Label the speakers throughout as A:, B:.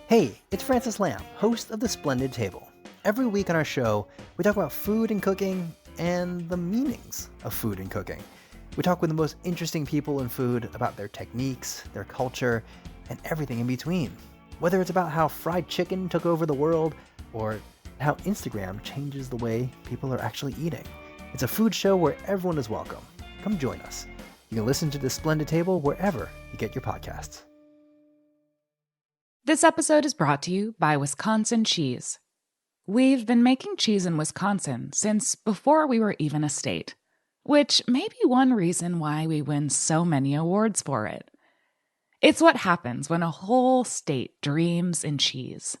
A: Hey, it's Francis Lamb, host of The Splendid Table. Every week on our show, we talk about food and cooking and the meanings of food and cooking. We talk with the most interesting people in food about their techniques, their culture, and everything in between. Whether it's about how fried chicken took over the world or how Instagram changes the way people are actually eating. It's a food show where everyone is welcome. Come join us. You can listen to The Splendid Table wherever you get your podcasts.
B: This episode is brought to you by Wisconsin Cheese. We've been making cheese in Wisconsin since before we were even a state, which may be one reason why we win so many awards for it. It's what happens when a whole state dreams in cheese.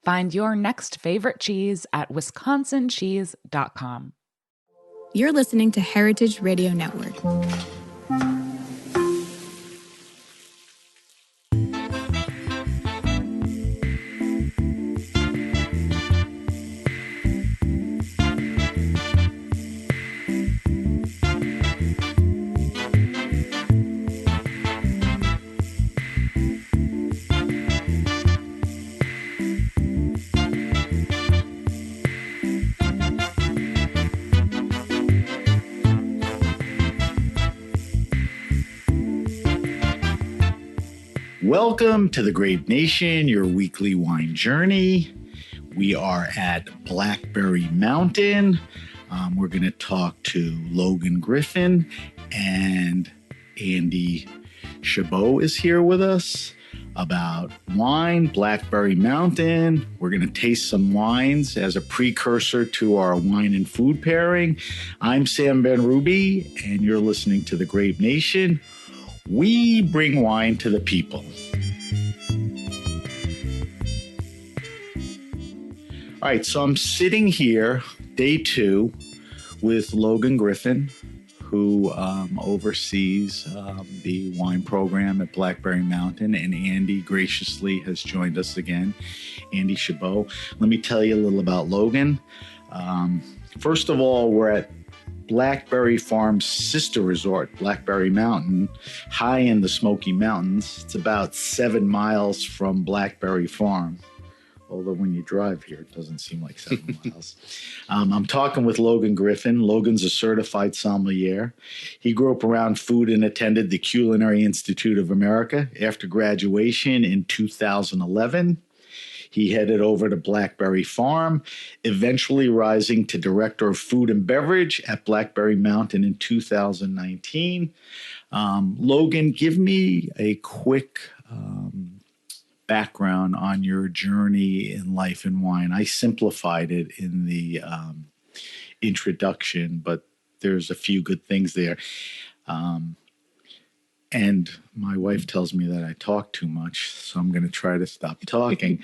B: Find your next favorite cheese at wisconsincheese.com.
C: You're listening to Heritage Radio Network.
D: Welcome to the Grape Nation, your weekly wine journey. We are at Blackberry Mountain. We're going to talk to Logan Griffin, and Andy Chabot is here with us about wine, Blackberry Mountain. We're going to taste some wines as a precursor to our wine and food pairing. I'm Sam Ben-Ruby, and you're listening to the Grape Nation. We bring wine to the people. All right, so I'm sitting here, day 2, with Logan Griffin, who oversees the wine program at Blackberry Mountain, and Andy graciously has joined us again, Andy Chabot. Let me tell you a little about Logan. First of all, we're at Blackberry Farm's sister resort, Blackberry Mountain, high in the Smoky Mountains. It's about 7 miles from Blackberry Farm. Although when you drive here, it doesn't seem like 7 miles. I'm talking with Logan Griffin. Logan's a certified sommelier. He grew up around food and attended the Culinary Institute of America. After graduation in 2011, he headed over to Blackberry Farm, eventually rising to Director of Food and Beverage at Blackberry Mountain in 2019. Logan, give me a quick background on your journey in life and wine. I simplified it in the introduction, but there's a few good things there. And my wife tells me that I talk too much, so I'm going to try to stop talking.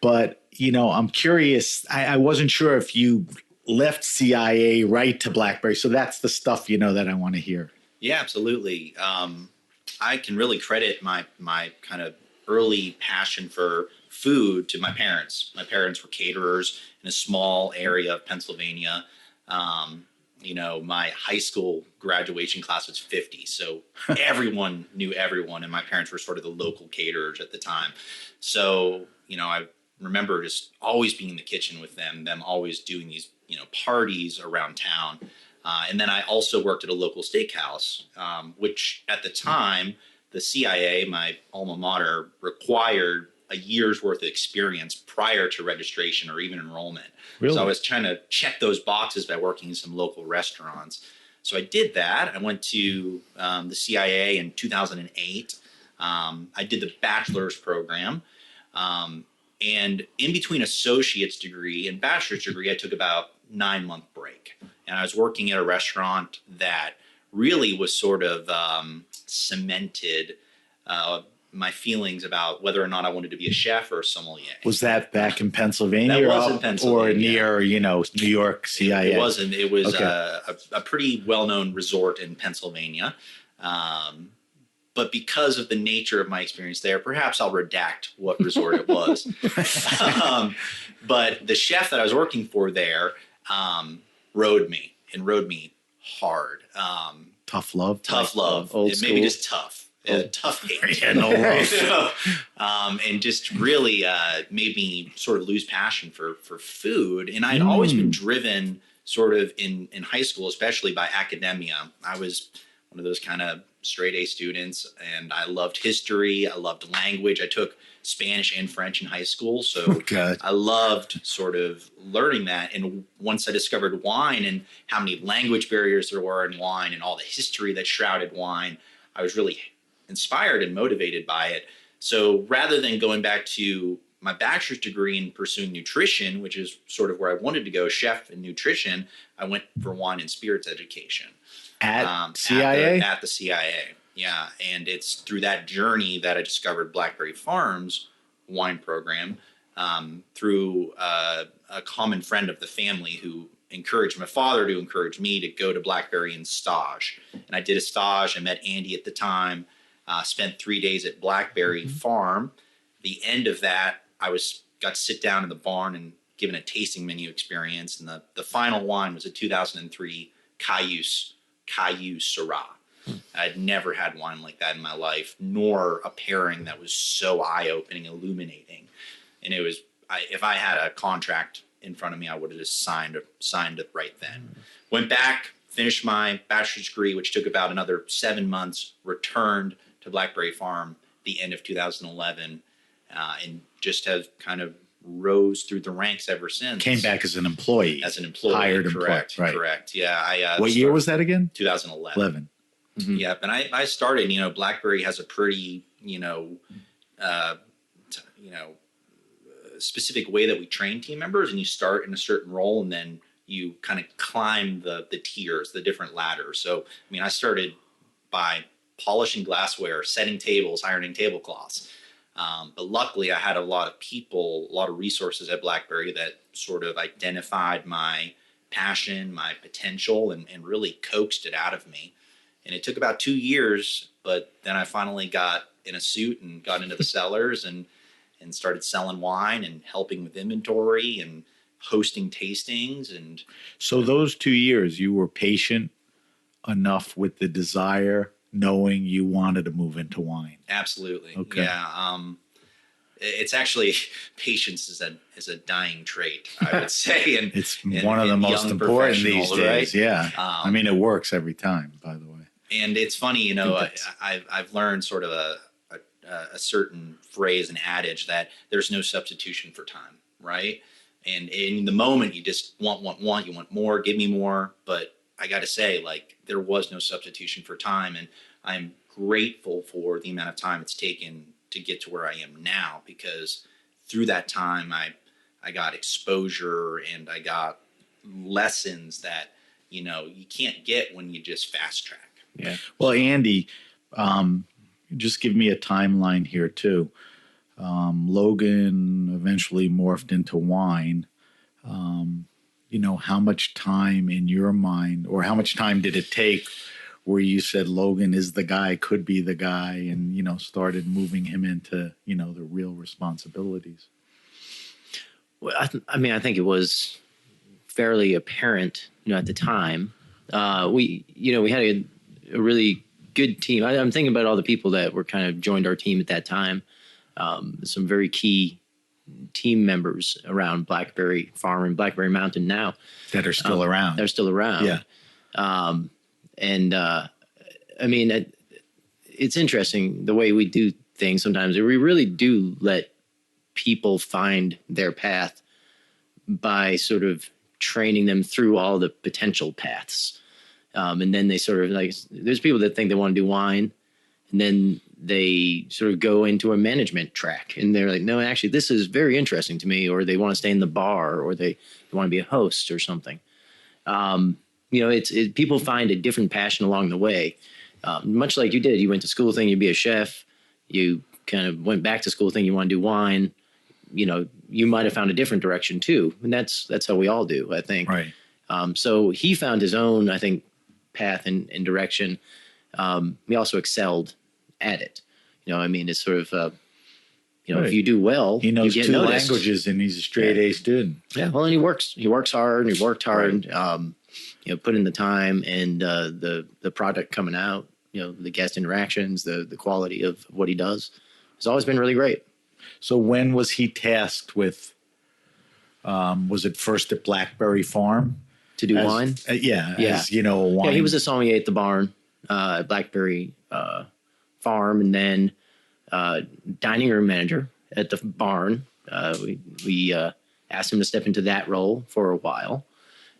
D: But, I'm curious. I wasn't sure if you left CIA right to Blackberry. So that's the stuff, that I want to hear.
E: Yeah, absolutely. I can really credit my kind of early passion for food to my parents. My parents were caterers in a small area of Pennsylvania. My high school graduation class was 50. So everyone knew everyone. And my parents were sort of the local caterers at the time. So, I remember just always being in the kitchen with them always doing these, parties around town. And then I also worked at a local steakhouse, which at the time, the CIA, my alma mater, required a year's worth of experience prior to registration or even enrollment. Really? So I was trying to check those boxes by working in some local restaurants. So I did that. I went to the CIA in 2008. I did the bachelor's program. And in between associate's degree and bachelor's degree, I took about 9-month break. And I was working at a restaurant that really was sort of cemented my feelings about whether or not I wanted to be a chef or a sommelier.
D: Was that back in Pennsylvania?
E: That was in Pennsylvania.
D: Or near, New York, CIA?
E: It wasn't. It was
D: okay.
E: a pretty well-known resort in Pennsylvania. But because of the nature of my experience there, perhaps I'll redact what resort it was. But the chef that I was working for there rode me hard.
D: Tough love?
E: Tough love.
D: Old
E: It
D: school?
E: maybe just tough. tough hate.
D: Yeah, no love.
E: So, and just really made me sort of lose passion for food. And I'd always been driven sort of in high school, especially by academia. I was one of those kind of straight A students, and I loved history. I loved language. I took Spanish and French in high school. So I loved sort of learning that. And once I discovered wine and how many language barriers there were in wine and all the history that shrouded wine, I was really inspired and motivated by it. So rather than going back to my bachelor's degree and pursuing nutrition, which is sort of where I wanted to go, chef and nutrition, I went for wine and spirits education.
D: At CIA?
E: At the CIA, yeah. And it's through that journey that I discovered Blackberry Farms wine program through a common friend of the family who encouraged my father to encourage me to go to Blackberry and stage. And I did a stage. I met Andy at the time, spent 3 days at Blackberry Farm. The end of that, I got to sit down in the barn and given a tasting menu experience. And the final wine was a 2003 Cayuse Syrah. I'd never had wine like that in my life, nor a pairing that was so eye-opening, illuminating. And it was, if I had a contract in front of me, I would have just signed it right then. Went back, finished my bachelor's degree, which took about another 7 months, returned to Blackberry Farm the end of 2011, and just have kind of rose through the ranks ever since.
D: Came back as an employee. Hired
E: correct,
D: employee. Right.
E: Correct. Yeah.
D: What year was that again?
E: 2011.
D: 11. Mm-hmm.
E: Yep. And I started, Blackberry has a pretty, specific way that we train team members, and you start in a certain role and then you kind of climb the tiers, the different ladders. So, I started by polishing glassware, setting tables, ironing tablecloths. But luckily I had a lot of resources at Blackberry that sort of identified my passion, my potential, and really coaxed it out of me. And it took about 2 years, but then I finally got in a suit and got into the cellars and started selling wine and helping with inventory and hosting tastings. And
D: so those 2 years, you were patient enough with the desire, knowing you wanted to move into wine.
E: Absolutely.
D: Okay.
E: Yeah. It's actually, patience is a dying trait, I would say. And
D: it's one of the most important these days.
E: Right?
D: Yeah. It works every time, by the way.
E: And it's funny, I've learned sort of a certain phrase, an adage that there's no substitution for time, right? And in the moment, you just want, you want more, give me more. But I got to say, there was no substitution for time. And I'm grateful for the amount of time it's taken to get to where I am now, because through that time, I got exposure and I got lessons that, you can't get when you just fast track.
D: Yeah. Well, Andy, just give me a timeline here too. Logan eventually morphed into wine. How much time in your mind, or how much time did it take where you said Logan is the guy, could be the guy, and, started moving him into, the real responsibilities?
F: Well, I think it was fairly apparent, at the time. We had a really good team. I'm thinking about all the people that were kind of joined our team at that time. Some very key team members around Blackberry Farm and Blackberry Mountain now
D: that are still around.
F: They're still around.
D: Yeah.
F: It's interesting the way we do things sometimes. We really do let people find their path by sort of training them through all the potential paths. And then they sort of there's people that think they want to do wine, and then they sort of go into a management track and they're like, no, actually, this is very interesting to me, or they want to stay in the bar, or they want to be a host or something. People find a different passion along the way. Much like you did. You went to school thinking you'd be a chef. You kind of went back to school thinking you want to do wine. You might have found a different direction too. And that's how we all do, I think.
D: Right.
F: So he found his own, I think, path and direction. He also excelled at it. It's sort of, right. If you do well,
D: he knows
F: you get
D: 2
F: noticed.
D: languages and he's a straight A student.
F: Yeah. Well, and he works hard, and he worked hard, right. Put in the time, and the product coming out the guest interactions, the quality of what he does has always been really great.
D: So when was he tasked with, was it first at Blackberry Farm?
F: To do wine?
D: Yeah.
F: Yeah.
D: As, a wine.
F: Yeah, he was a sommelier at the barn, at Blackberry Farm, and then dining room manager at the barn. We asked him to step into that role for a while.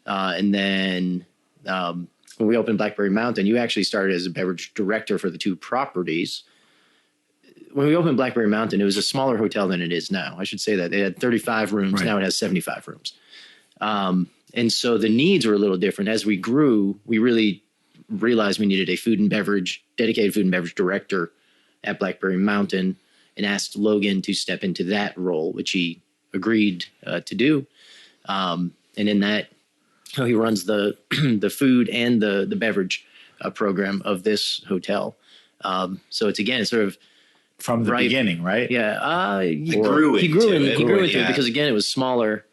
F: And then when we opened Blackberry Mountain, you actually started as a beverage director for the two properties. When we opened Blackberry Mountain, it was a smaller hotel than it is now. I should say that. It had 35 rooms. Right. Now it has 75 rooms. And so the needs were a little different. As we grew, we really realized we needed a dedicated food and beverage director at Blackberry Mountain, and asked Logan to step into that role, which he agreed to do. And in that, he runs the the food and the beverage program of this hotel. So it's, again, sort of
D: from the beginning, right?
F: Yeah.
E: He grew into
F: it because, again, it was smaller.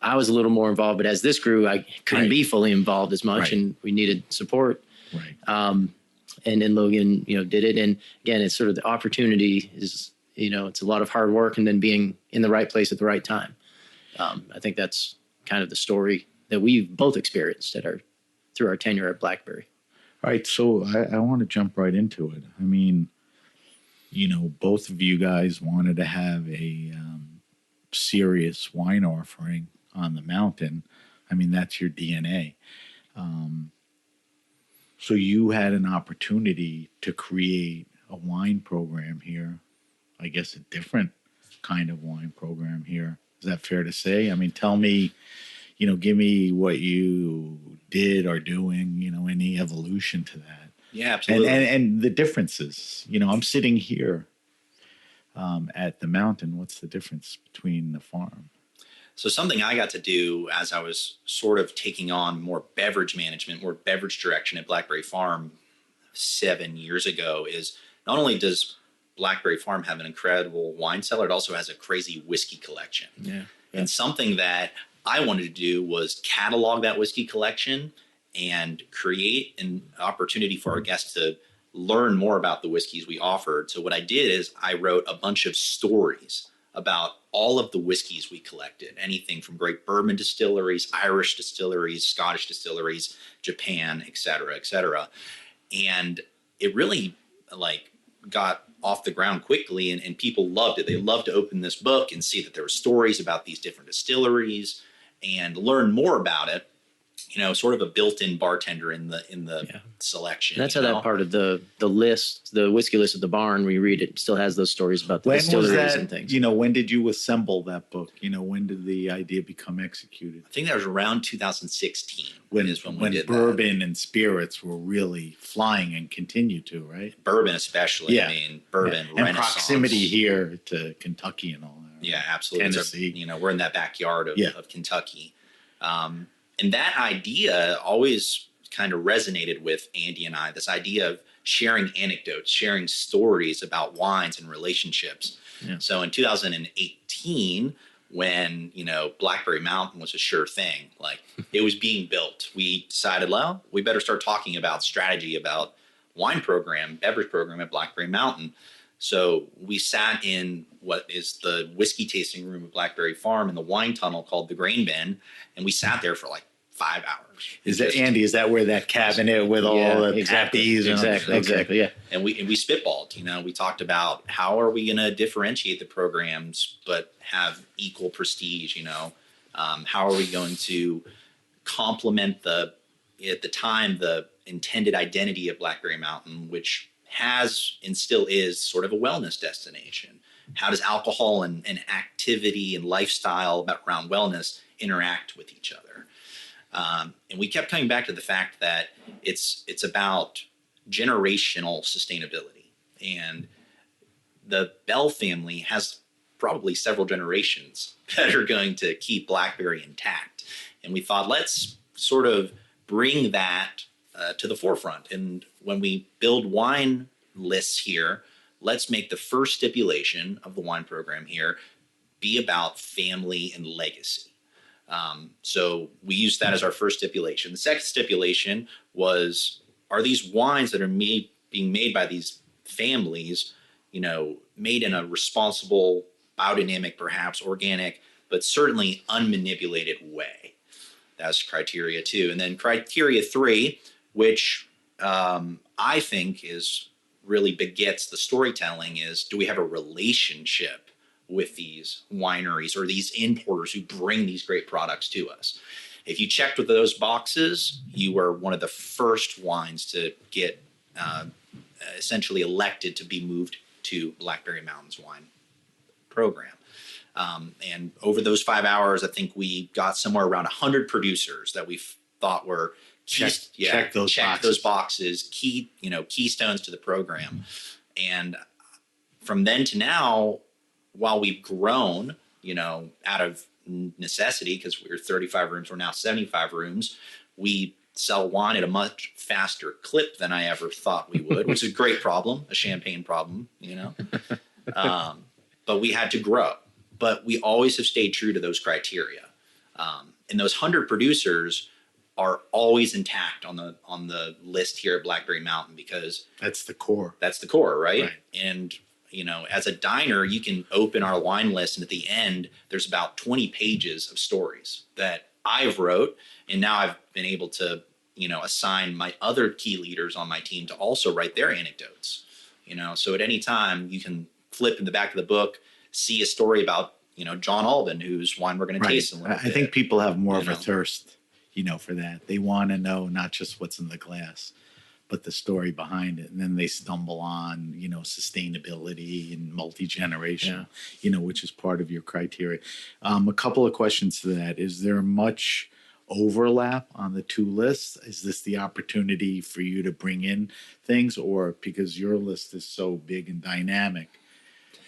F: I was a little more involved, but as this grew, I couldn't be fully involved as much, and we needed support.
D: Right.
F: And then Logan, did it. And again, it's sort of the opportunity is, it's a lot of hard work and then being in the right place at the right time. I think that's kind of the story that we've both experienced through our tenure at Blackberry.
D: All right. So I want to jump right into it. I mean, both of you guys wanted to have a serious wine offering on the mountain. I mean, that's your DNA. So you had an opportunity to create a wine program here. I guess a different kind of wine program here. Is that fair to say? I mean, tell me, give me what you did or doing, any evolution to that.
E: Yeah, absolutely.
D: And the differences. I'm sitting here at the mountain. What's the difference between the farm?
E: So something I got to do as I was sort of taking on more beverage management, more beverage direction at Blackberry Farm 7 years ago is not only does Blackberry Farm have an incredible wine cellar, it also has a crazy whiskey collection.
F: Yeah.
E: And something that I wanted to do was catalog that whiskey collection and create an opportunity for our guests to learn more about the whiskeys we offered. So what I did is I wrote a bunch of stories about all of the whiskeys we collected, anything from great bourbon distilleries, Irish distilleries, Scottish distilleries, Japan, et cetera, et cetera. And it really got off the ground quickly, and people loved it. They loved to open this book and see that there were stories about these different distilleries and learn more about it. Sort of a built-in bartender in the selection.
F: And that's how that part of the list, the whiskey list at the barn, we read it, still has those stories about the distilleries and things.
D: When did you assemble that book? When did the idea become executed?
E: I think that was around 2016.
D: When
E: we did
D: bourbon and spirits were really flying and continue to, right?
E: Bourbon especially.
D: Yeah.
E: I mean, bourbon,
D: and
E: Renaissance.
D: Proximity here to Kentucky and all that.
E: Yeah, absolutely.
D: Tennessee.
E: We're in that backyard of Kentucky. And that idea always kind of resonated with Andy and I, this idea of sharing anecdotes, sharing stories about wines and relationships. Yeah. So in 2018, when, Blackberry Mountain was a sure thing, it was being built, we decided, well, we better start talking about strategy, about beverage program at Blackberry Mountain. So we sat in what is the whiskey tasting room at Blackberry Farm in the wine tunnel called the Grain Bin, and we sat there for 5 hours.
D: Is that where that cabinet with all the tappies?
F: Exactly. Yeah.
E: And we spitballed. We talked about how are we going to differentiate the programs but have equal prestige. How are we going to complement at the time the intended identity of Blackberry Mountain, which has and still is sort of a wellness destination. How does alcohol and activity and lifestyle around wellness interact with each other? And we kept coming back to the fact that it's about generational sustainability. And the Bell family has probably several generations that are going to keep Blackberry intact. And we thought, let's sort of bring that to the forefront. And when we build wine lists here, let's make the first stipulation of the wine program here be about family and legacy. So we used that as our first stipulation. The second stipulation was, are these wines that are made being made by these families, made in a responsible, biodynamic, perhaps organic, but certainly unmanipulated way. That's criteria 2. And then criteria 3, which I think is really begets the storytelling, is, do we have a relationship with these wineries or these importers who bring these great products to us? If you checked with those boxes, you were one of the first wines to get essentially elected to be moved to Blackberry Mountain's wine program. And over those 5 hours, I think we got somewhere around 100 producers that we thought were
D: check those
E: boxes, keystones to the program. And from then to now, while we've grown, out of necessity, because we were 35 rooms, we're now 75 rooms, we sell wine at a much faster clip than I ever thought we would, which is a great problem, a champagne problem, but we had to grow. But we always have stayed true to those criteria. And those 100 producers are always intact on the list here at Blackberry Mountain, because
D: that's the core.
E: That's the core, right? And as a diner, you can open our wine list, and at the end, there's about 20 pages of stories that I've wrote, and now I've been able to, assign my other key leaders on my team to also write their anecdotes. So at any time, you can flip in the back of the book, see a story about, John Alban, whose wine we're going to taste in a little bit.
D: I think people have more of a thirst, for that. They want to know not just what's in the glass, but the story behind it. And then they stumble on, sustainability and multi-generational, which is part of your criteria. A couple of questions to that. Is there much overlap on the two lists? Is this the opportunity for you to bring in things, or because your list is so big and dynamic,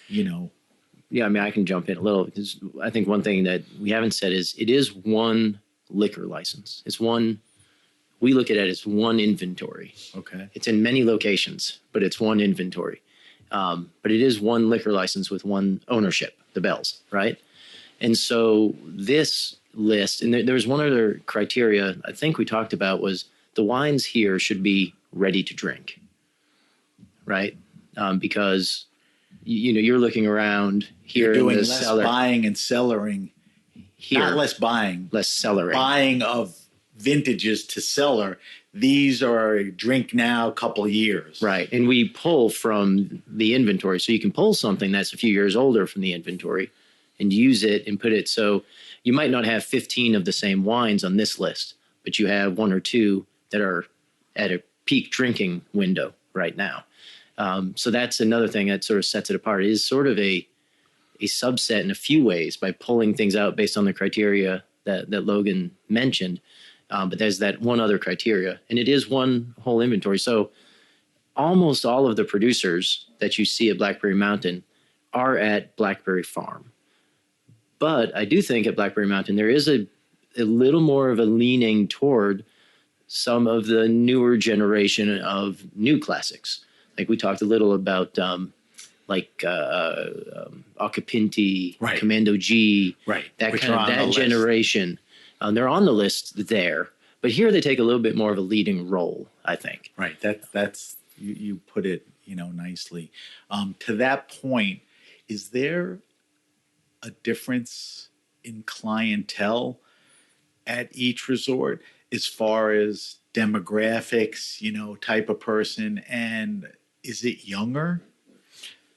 F: Yeah, I can jump in a little, because I think one thing that we haven't said is it is one liquor license. We look at it as one inventory.
D: Okay.
F: It's in many locations, but it's one inventory. But it is one liquor license with one ownership, the Bells, right? And so this list, and there was one other criteria I think we talked about, was the wines here should be ready to drink, right? Because you're looking around here
D: in the
F: less
D: cellar, buying and cellaring. Here, not less buying,
F: less cellaring.
D: Buying of vintages to cellar. These are drink now, couple years.
F: Right, and we pull from the inventory, so you can pull something that's a few years older from the inventory and use it and put it. So you might not have 15 of the same wines on this list, but you have 1 or 2 that are at a peak drinking window right now. So that's another thing that sort of sets it apart. It is sort of a subset in a few ways by pulling things out based on the criteria that Logan mentioned. But there's that one other criteria, and it is one whole inventory. So almost all of the producers that you see at Blackberry Mountain are at Blackberry Farm. But I do think at Blackberry Mountain, there is a little more of a leaning toward some of the newer generation of new classics. Like we talked a little about Acapinti,
D: right.
F: Commando G,
D: right.
F: that kind of that generation. They're on the list there, but here they take a little bit more of a leading role, I think.
D: Right. That's you put it, nicely. To that point, is there a difference in clientele at each resort as far as demographics, type of person, and is it younger?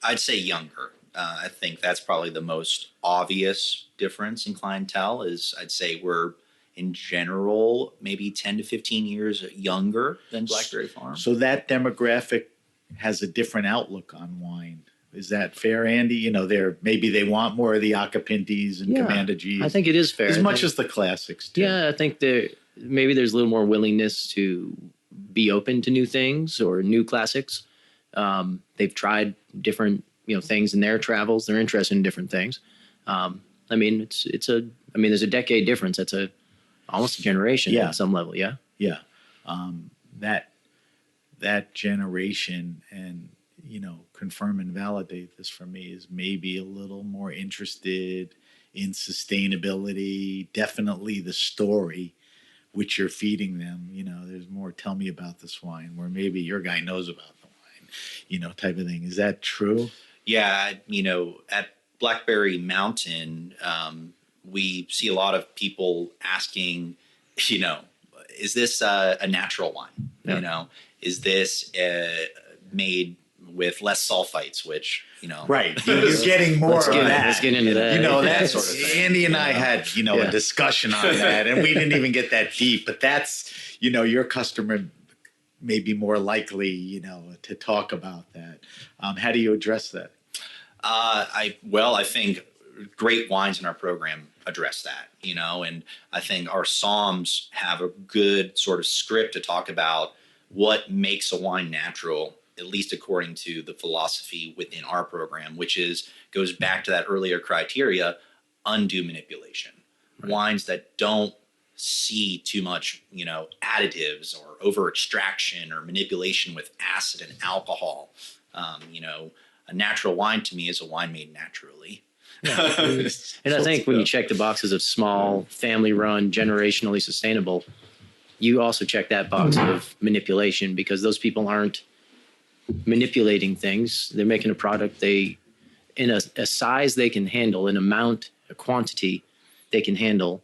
E: I'd say younger. I think that's probably the most obvious difference in clientele. Is I'd say we're in general maybe 10 to 15 years younger than Blackberry Farm.
D: So that demographic has a different outlook on wine. Is that fair, Andy? Maybe they want more of the Acapintis and Commando G's.
F: I think it is fair.
D: As much as the classics, too.
F: Yeah, I think maybe there's a little more willingness to be open to new things or new classics. They've tried different things in their travels. They're interested in different things. There's a decade difference. That's almost a generation at some level. Yeah.
D: Yeah. That generation, and, confirm and validate this for me, is maybe a little more interested in sustainability, definitely the story which you're feeding them. There's more, tell me about this wine, where maybe your guy knows about the type of thing. Is that true?
E: Yeah, at Blackberry Mountain, we see a lot of people asking, is this a natural wine?
F: Yeah.
E: Is this made with less sulfites, which,
D: Right. You're getting more of that.
F: Let's get into that.
D: That's
E: sort of thing,
D: Andy and I had, a discussion on that, and we didn't even get that deep, but that's, your customer may be more likely, to talk about that. How do you address that?
E: I think great wines in our program address that, and I think our Psalms have a good sort of script to talk about what makes a wine natural, at least according to the philosophy within our program, which goes back to that earlier criteria, undue manipulation. Right. Wines that don't see too much, additives or over extraction or manipulation with acid and alcohol. A natural wine to me is a wine made naturally.
F: Yeah. And I think when you check the boxes of small, family run, generationally sustainable, you also check that box of manipulation, because those people aren't manipulating things. They're making a product in a size they can handle, an amount, a quantity they can handle.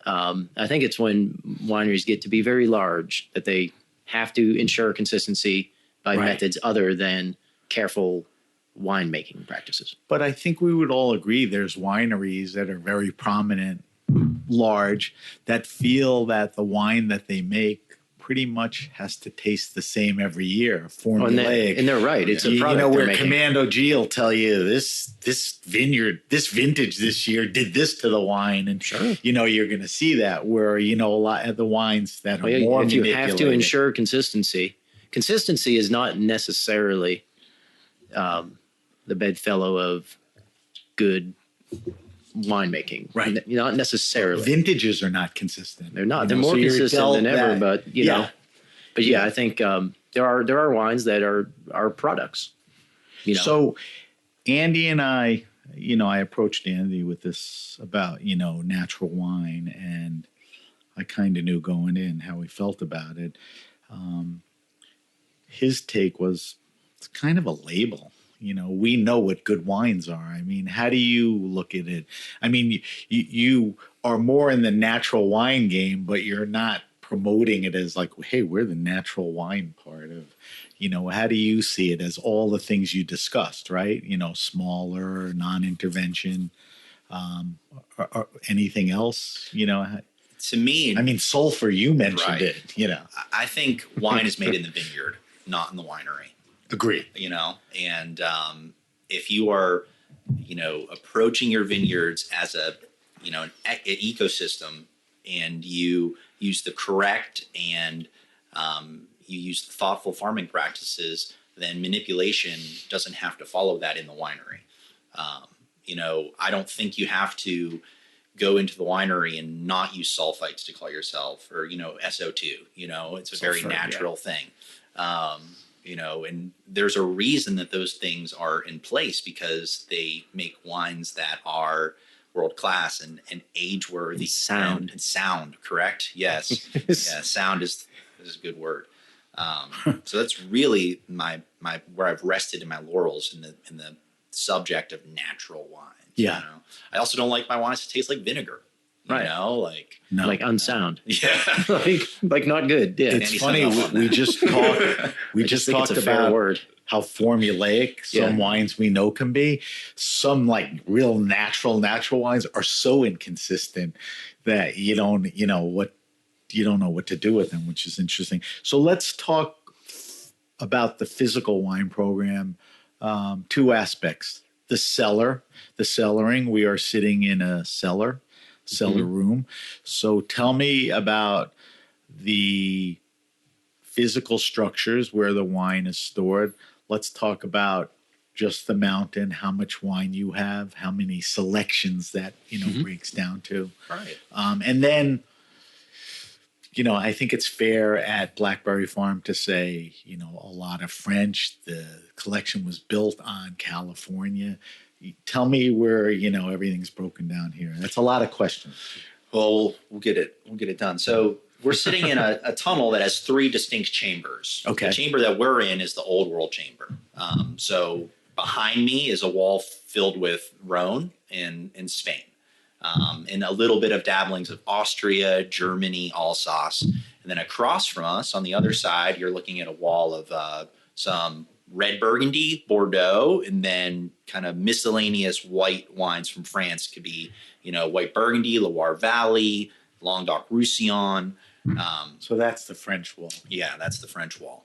F: I think it's when wineries get to be very large that they have to ensure consistency by methods other than careful winemaking practices.
D: But I think we would all agree there's wineries that are very prominent, large, that feel that the wine that they make pretty much has to taste the same every year, formulaic.
F: And they're right. It's a product
D: where
F: they're making.
D: Commando G will tell you this vineyard, this vintage this year did this to the wine, and
F: sure.
D: You're going to see that where a lot of the wines that are more
F: if you
D: manipulated.
F: have to ensure consistency. Consistency is not necessarily the bedfellow of good winemaking,
D: right?
F: Not necessarily.
D: Vintages are not consistent.
F: They're not. They're more consistent than ever. But I think there are wines that are products.
D: So Andy and I, I approached Andy with this about natural wine, and I kind of knew going in how he felt about it. His take was it's kind of a label. We know what good wines are. I mean, how do you look at it? I mean, you are more in the natural wine game, but you're not promoting it as like, hey, we're the natural wine part of, how do you see it as all the things you discussed, right? Smaller, non-intervention, or anything else,
E: To me,
D: I mean, sulfur, you mentioned it,
E: I think wine is made in the vineyard, not in the winery.
D: Agree.
E: And if you are, approaching your vineyards as an ecosystem, and you use the correct and you use thoughtful farming practices, then manipulation doesn't have to follow that in the winery. I don't think you have to go into the winery and not use sulfites to call yourself, or, SO2, it's a very natural thing. And there's a reason that those things are in place, because they make wines that are world-class and age-worthy.
F: And
E: sound, correct? Yes. Yeah, sound is a good word. So that's really my where I've rested in my laurels in the subject of natural wines.
D: Yeah.
E: I also don't like my wines to taste like vinegar.
F: Like unsound.
E: Yeah.
F: like not good. Yeah.
D: It's funny. We just talked. We just talked about how formulaic some wines we know can be. Some like real natural wines are so inconsistent that you don't know what to do with them, which is interesting. So let's talk about the physical wine program. Two aspects: the cellaring. We are sitting in a cellar room. So tell me about the physical structures where the wine is stored. Let's talk about just the mountain, how much wine you have, how many selections that, breaks down to.
E: Right.
D: And then, I think it's fair at Blackberry Farm to say, a lot of French. The collection was built on California. Tell me where, everything's broken down here. That's a lot of questions.
E: Well, we'll get it done. So we're sitting in a tunnel that has 3 distinct chambers.
D: Okay.
E: The chamber that we're in is the Old World chamber. So behind me is a wall filled with Rhone in Spain, and a little bit of dabblings of Austria, Germany, Alsace. And then across from us on the other side, you're looking at a wall of some red Burgundy, Bordeaux, and then kind of miscellaneous white wines from France. Could be, white Burgundy, Loire Valley, Languedoc-Roussillon.
D: So that's the French wall.
E: Yeah, that's the French wall.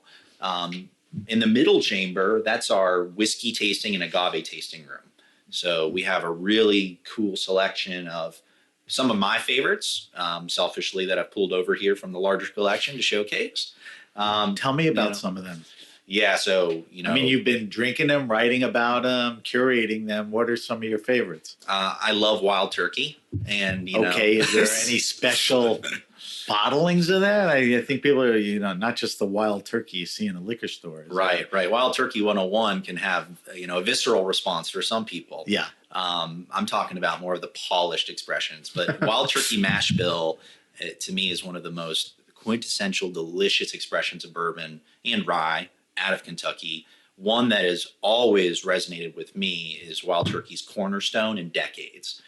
E: In the middle chamber, that's our whiskey tasting and agave tasting room. So we have a really cool selection of some of my favorites, selfishly, that I've pulled over here from the larger collection to showcase.
D: Tell me about some of them.
E: Yeah, so,
D: I mean, you've been drinking them, writing about them, curating them. What are some of your favorites?
E: I love Wild Turkey. And,
D: Okay, is there any special bottlings of that? I think people are, not just the Wild Turkey you see in a liquor store.
E: Right. Wild Turkey 101 can have, a visceral response for some people.
D: Yeah.
E: I'm talking about more of the polished expressions. But Wild Turkey Mash Bill, to me, is one of the most quintessential, delicious expressions of bourbon and rye out of Kentucky. One that has always resonated with me is Wild Turkey's Cornerstone and Decades,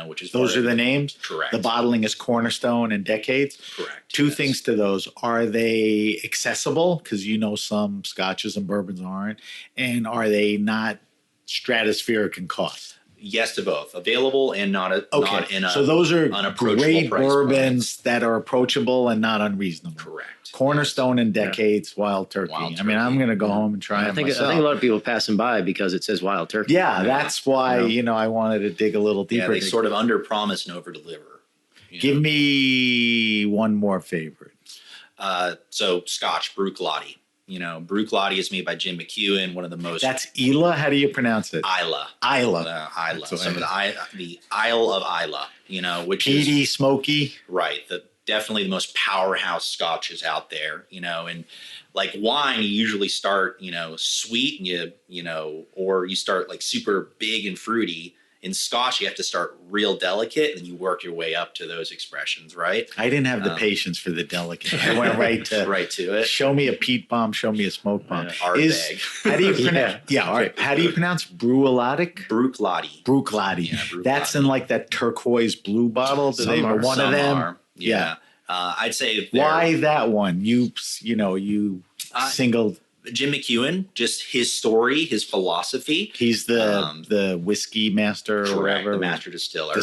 E: which is...
D: Those are the names?
E: Correct.
D: The bottling is Cornerstone and Decades?
E: Correct.
D: Two things to those. Are they accessible? Because some scotches and bourbons aren't. And are they not stratospheric in cost?
E: Yes to both. Available and not in a
D: so those are
E: unapproachable
D: great
E: price
D: bourbons that are approachable and not unreasonable.
E: Correct.
D: Cornerstone and Decades, Wild Turkey. I mean, I'm going to go home and try it myself.
F: I think a lot of people passing by because it says Wild Turkey.
D: Yeah, that's why, I wanted to dig a little deeper.
E: Yeah, they sort of under promise and over deliver.
D: Give me one more favorite.
E: So Scotch, Bruichladdich. Bruichladdich is made by Jim McEwen, one of the most...
D: That's Isla? How do you pronounce it?
E: Isla.
D: Isla.
E: Isla. Some of the Isle of Isla, which
D: peaty,
E: is...
D: smoky.
E: Right. Definitely the most powerhouse scotches out there, and like wine, you usually start, sweet and or you start like super big and fruity. In Scotch, you have to start real delicate and then you work your way up to those expressions, right?
D: I didn't have the patience for the delicate. I went right to
E: it.
D: Show me a peat bomb, show me a smoke bomb.
E: How do you
D: pronounce? All right. How do you pronounce Bruichladdich?
E: Bruichladdich.
D: Bruichladdich.
E: Yeah, Bruichladdich.
D: That's in like that turquoise blue bottle. One of them.
E: Are. Yeah. I'd say
D: why that one? You singled
E: Jim McEwen, just his story, his philosophy.
D: He's the whiskey master or whatever,
E: the master distiller.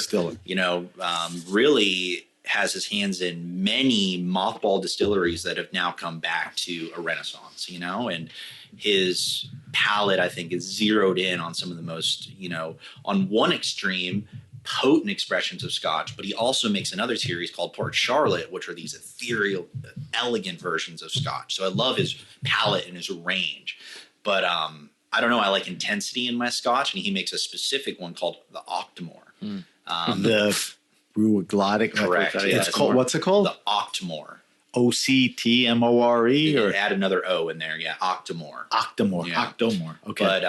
D: Really
E: has his hands in many mothball distilleries that have now come back to a renaissance. And his palate, I think, is zeroed in on some of the most, on one extreme, potent expressions of Scotch, but he also makes another series called Port Charlotte, which are these ethereal, elegant versions of Scotch. So I love his palate and his range. But I don't know, I like intensity in my Scotch, and he makes a specific one called the Octomore.
D: The Bruichladdich.
E: Correct.
D: It's called, what's it called?
E: The Octomore.
D: OCTMORE? Or
E: add another O in there. Yeah, Octomore.
D: Octomore.
E: Yeah.
D: Octomore. Okay.
E: But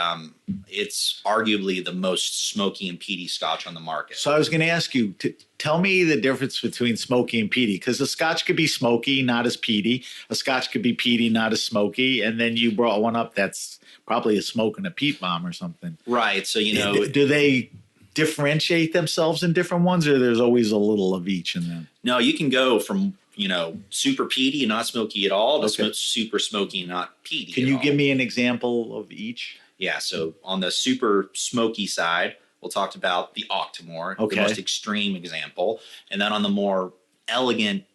E: it's arguably the most smoky and peaty Scotch on the market.
D: So I was going to ask you, tell me the difference between smoky and peaty, because a Scotch could be smoky, not as peaty. A Scotch could be peaty, not as smoky. And then you brought one up that's probably a smoke and a peat bomb or something.
E: Right. So,
D: do they differentiate themselves in different ones, or there's always a little of each in them?
E: No, you can go from super peaty and not smoky at all to super smoky and not peaty.
D: Can you give me an example of each?
E: Yeah. So on the super smoky side, we'll talk about the Octomore, the most extreme example. And then on the more elegant,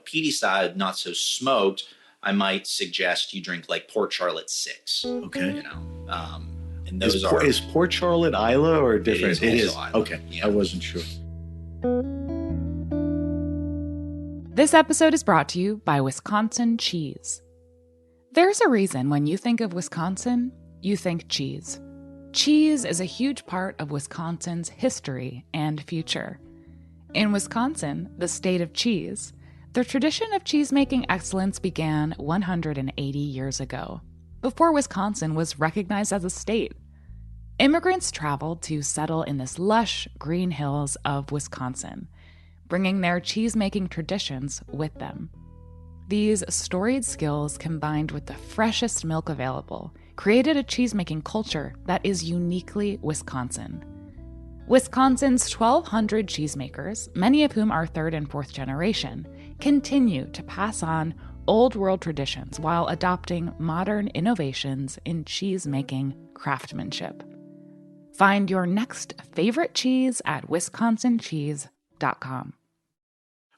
E: peaty side, not so smoked, I might suggest you drink like Port Charlotte 6.
D: Okay.
E: And those
D: is Port Charlotte Isla or different?
E: It is. Isla.
D: Okay. Yeah. I wasn't sure.
B: This episode is brought to you by Wisconsin Cheese. There's a reason when you think of Wisconsin, you think cheese. Cheese is a huge part of Wisconsin's history and future. In Wisconsin, the state of cheese, the tradition of cheese-making excellence began 180 years ago, before Wisconsin was recognized as a state. Immigrants traveled to settle in this lush green hills of Wisconsin, bringing their cheese-making traditions with them. These storied skills, combined with the freshest milk available, created a cheesemaking culture that is uniquely Wisconsin. Wisconsin's 1,200 cheesemakers, many of whom are third and fourth generation, continue to pass on old world traditions while adopting modern innovations in cheesemaking craftsmanship. Find your next favorite cheese at wisconsincheese.com.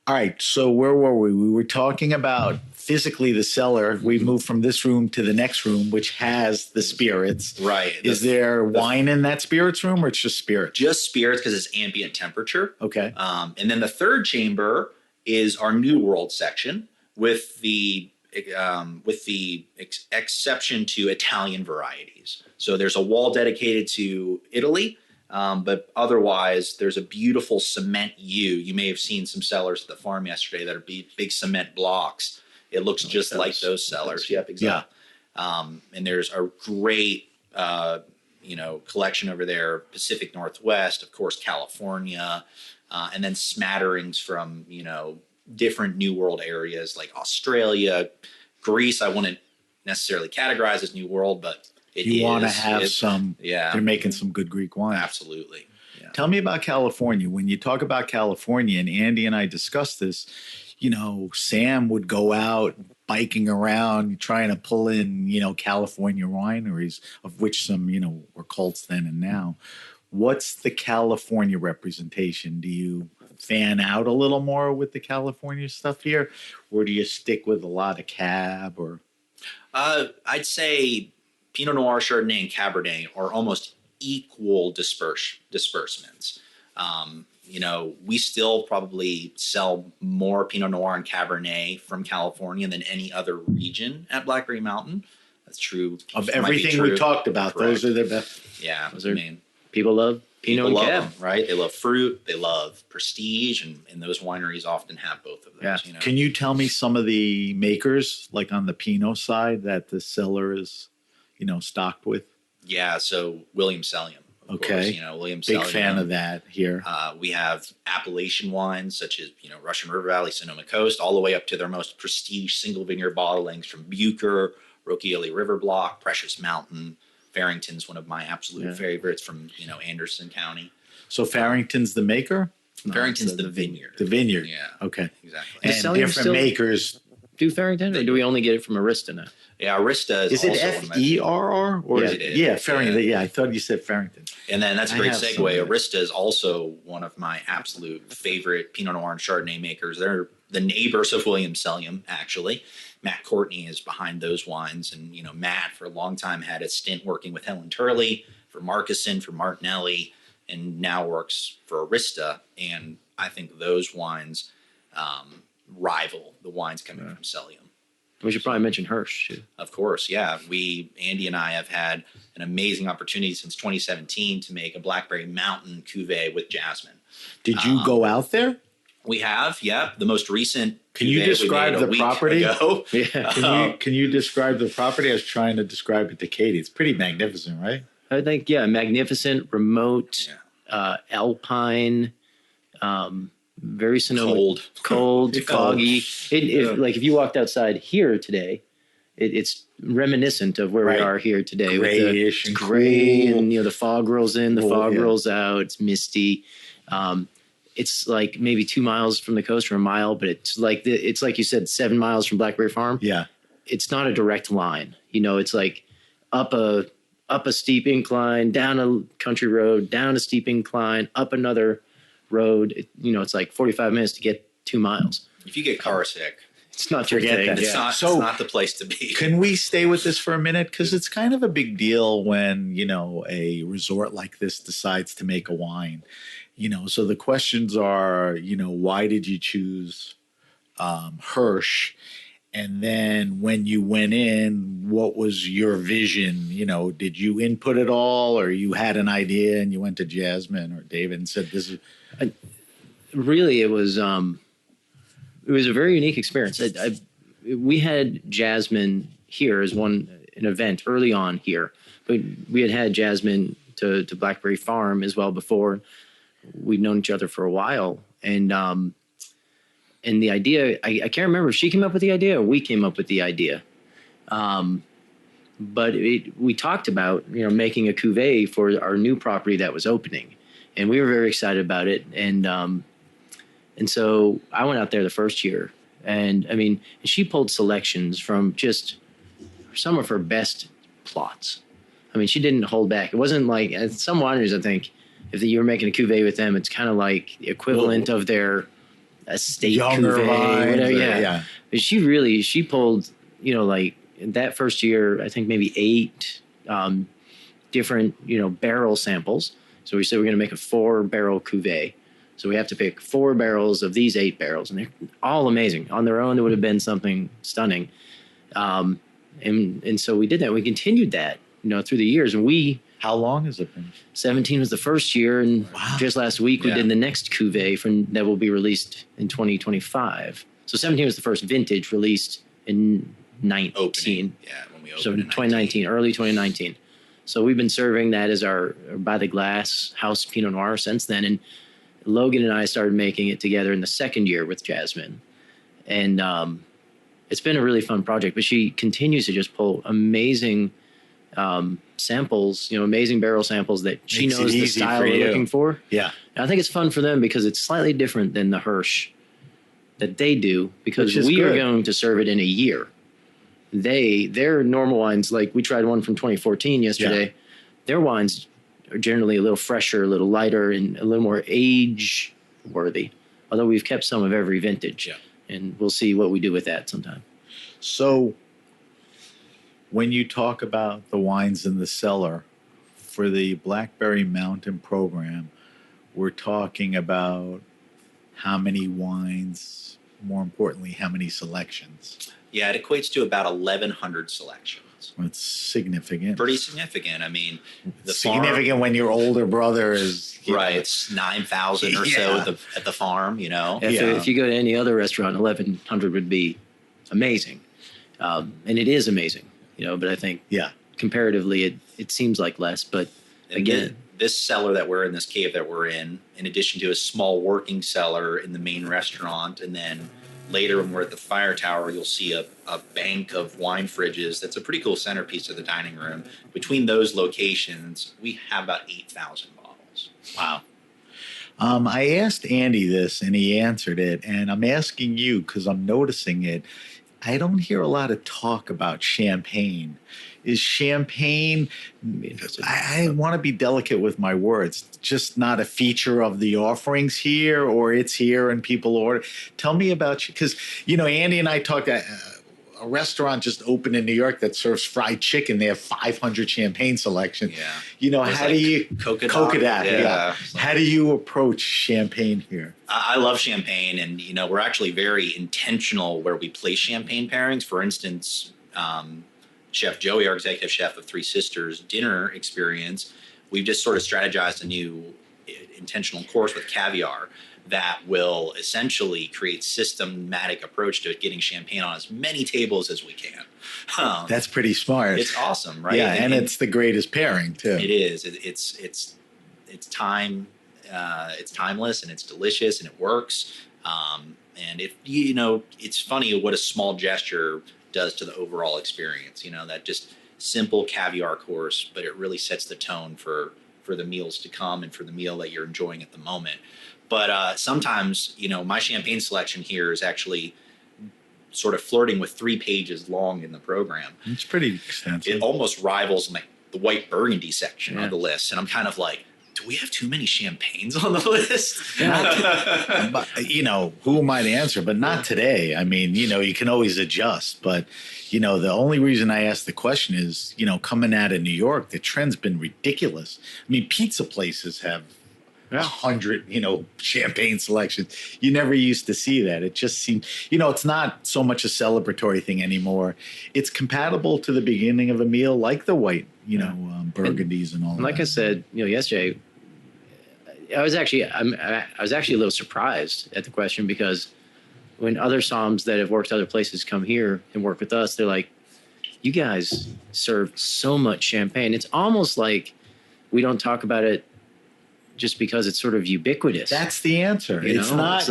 D: All right, so where were we? We were talking about physically the cellar. We moved from this room to the next room, which has the spirits.
E: Right.
D: Is there wine in that spirits room, or it's just spirits?
E: Just spirits because it's ambient temperature.
D: Okay.
E: And then the third chamber is our New World section with the exception to Italian varieties. So there's a wall dedicated to Italy. But otherwise, there's a beautiful cement U. You may have seen some cellars at the farm yesterday that are big cement blocks. It looks just like those cellars. Yep, exactly. Yeah. And there's a great, collection over there. Pacific Northwest, of course, California, and then smatterings from different New World areas like Australia, Greece. I wouldn't necessarily categorize as New World, but
D: you want to have some.
E: Yeah,
D: they're making some good Greek wine.
E: Absolutely. Yeah.
D: Tell me about California. When you talk about California, and Andy and I discussed this, Sam would go out biking around trying to pull in, California wineries, of which some, were cults then and now. What's the California representation? Do you fan out a little more with the California stuff here, or do you stick with a lot of Cab? Or
E: I'd say Pinot Noir, Chardonnay, and Cabernet are almost equal disbursements. We still probably sell more Pinot Noir and Cabernet from California than any other region at Blackberry Mountain. That's true.
D: Of everything we talked about,
E: Correct.
D: Those are the best.
E: Yeah,
F: people love Pinot and Cab,
E: right? They love fruit, they love prestige, and those wineries often have both of those.
D: Yeah. Can you tell me some of the makers, like on the Pinot side, that the cellar is stocked with?
E: Yeah, so William Sellium.
D: Okay.
E: Course, William
D: Big
E: Sellium.
D: fan of that here.
E: We have Appalachian wines such as, Russian River Valley, Sonoma Coast, all the way up to their most prestige single vineyard bottlings from Bucher, Rochioli River Block, Precious Mountain. Farrington's one of my absolute favorites from, Anderson County.
D: So Farrington's the maker?
E: Farrington's the vineyard.
D: The vineyard.
E: Yeah.
D: Okay.
E: Exactly.
D: And different makers.
F: Do Farrington, or do we only get it from Arista now?
E: Yeah, Arista
D: is it Ferr? Or Farrington. Yeah, I thought you said Farrington.
E: And then that's a great segue. Arista is also one of my absolute favorite Pinot Noir and Chardonnay makers. They're the neighbors of William Sellium, actually. Matt Courtney is behind those wines. And, Matt, for a long time, had a stint working with Helen Turley, for Marcusson, for Martinelli, and now works for Arista. And I think those wines rival the wines coming from Sellium.
F: We should probably mention Hirsch, too.
E: Of course, yeah. Andy and I have had an amazing opportunity since 2017 to make a Blackberry Mountain cuvee with Jasmine.
D: Did you go out there?
E: We have, yeah. The most recent.
D: Can you describe the property?
F: Yeah.
D: Can you describe the property? I was trying to describe it to Katie. It's pretty magnificent, right?
F: I think, magnificent, remote, alpine, very Sonoma, cold, foggy. Like if you walked outside here today, it's reminiscent of where we are here today.
D: Grayish
F: and gray, cool. And the fog rolls in, the fog rolls out. It's misty. It's like maybe 2 miles from the coast or a mile, but it's like you said, 7 miles from Blackberry Farm.
D: Yeah,
F: it's not a direct line. It's like up a steep incline, down a country road, down a steep incline, up another road. It's like 45 minutes to get 2 miles.
E: If you get car sick,
F: it's not your thing.
E: It's not the place to be.
D: Can we stay with this for a minute? Because it's kind of a big deal when, a resort like this decides to make a wine. So the questions are, why did you choose Hirsch? And then when you went in, what was your vision? Did you input it all, or you had an idea and you went to Jasmine or David and said, this is...
F: Really, it was a very unique experience. We had Jasmine here as an event early on here, but we had Jasmine to Blackberry Farm as well before. We'd known each other for a while, and And the idea, I can't remember if she came up with the idea or we came up with the idea. But we talked about, making a cuvee for our new property that was opening, and we were very excited about it. And so I went out there the first year, and I mean, she pulled selections from just some of her best plots. I mean, she didn't hold back. It wasn't like some wineries, I think, if you were making a cuvee with them, it's kind of like the equivalent of their estate cuvee, whatever. Yeah. But she pulled, like that first year, I think maybe 8 different, barrel samples. So we said we're going to make a 4-barrel cuvee. So we have to pick 4 barrels of these 8 barrels, and they're all amazing. On their own, it would have been something stunning. And so we did that. We continued that, through the years. And
D: how long has it been?
F: 17 was the first year, and just last week we did the next cuvee that will be released in 2025. So 17 was the first vintage released in 19.
E: Opening. Yeah, when we opened
F: so
E: in
F: 2019, early 2019. So we've been serving that as our by the glass house Pinot Noir since then. And Logan and I started making it together in the second year with Jasmine. And it's been a really fun project, but she continues to just pull amazing samples, amazing barrel samples that she knows the style we're looking for.
D: Yeah.
F: And I think it's fun for them because it's slightly different than the Hirsch that they do, because we are going to serve it in a year. Their normal wines, like we tried one from 2014 yesterday. Yeah. Their wines are generally a little fresher, a little lighter, and a little more age worthy. Although we've kept some of every vintage, and we'll see what we do with that sometime.
D: So, when you talk about the wines in the cellar for the Blackberry Mountain program, we're talking about how many wines, more importantly, how many selections?
E: Yeah, it equates to about 1,100 selections.
D: Well, it's significant.
E: Pretty significant. I mean,
D: significant when your older brother is
E: right. It's 9,000 or so at the farm.
F: If you go to any other restaurant, 1,100 would be amazing, and it is amazing. But I think comparatively, it seems like less. But again,
E: this cellar that we're in, this cave that we're in addition to a small working cellar in the main restaurant, and then later when we're at the fire tower, you'll see a bank of wine fridges. That's a pretty cool centerpiece of the dining room. Between those locations, we have about 8,000 bottles.
D: Wow. I asked Andy this, and he answered it. And I'm asking you because I'm noticing it. I don't hear a lot of talk about champagne. Is champagne, I want to be delicate with my words, just not a feature of the offerings here, or it's here and people order? Tell me about you, because, Andy and I talked at a restaurant just opened in New York that serves fried chicken. They have 500 champagne selection.
E: Yeah.
D: How do you... Coconut. Yeah. How do you approach champagne here?
E: I love champagne, and, we're actually very intentional where we place champagne pairings. For instance, Chef Joey, our executive chef of Three Sisters dinner experience, we've just sort of strategized a new intentional course with caviar that will essentially create systematic approach to getting champagne on as many tables as we can.
D: That's pretty smart.
E: It's awesome, right?
D: Yeah, and it's the greatest pairing too.
E: It is. It's timeless, and it's delicious, and it works. And it's funny what a small gesture does to the overall experience. That just simple caviar course, but it really sets the tone for the meals to come and for the meal that you're enjoying at the moment. But sometimes, my champagne selection here is actually sort of flirting with 3 pages long in the program.
D: It's pretty extensive.
E: It almost rivals the white Burgundy section of the list. And I'm kind of like, do we have too many champagnes on the list?
D: But, who am I to answer? But not today. I mean, you can always adjust. But, the only reason I asked the question is, coming out of New York, the trend's been ridiculous. I mean, pizza places have 100, champagne selections. You never used to see that. It just seemed, it's not so much a celebratory thing anymore. It's compatible to the beginning of a meal, like the white, Burgundies and all that.
F: Like I said, yesterday, I was actually a little surprised at the question, because when other somms that have worked other places come here and work with us, they're like, you guys serve so much champagne. It's almost like we don't talk about it just because it's sort of ubiquitous.
D: That's the answer. It's not,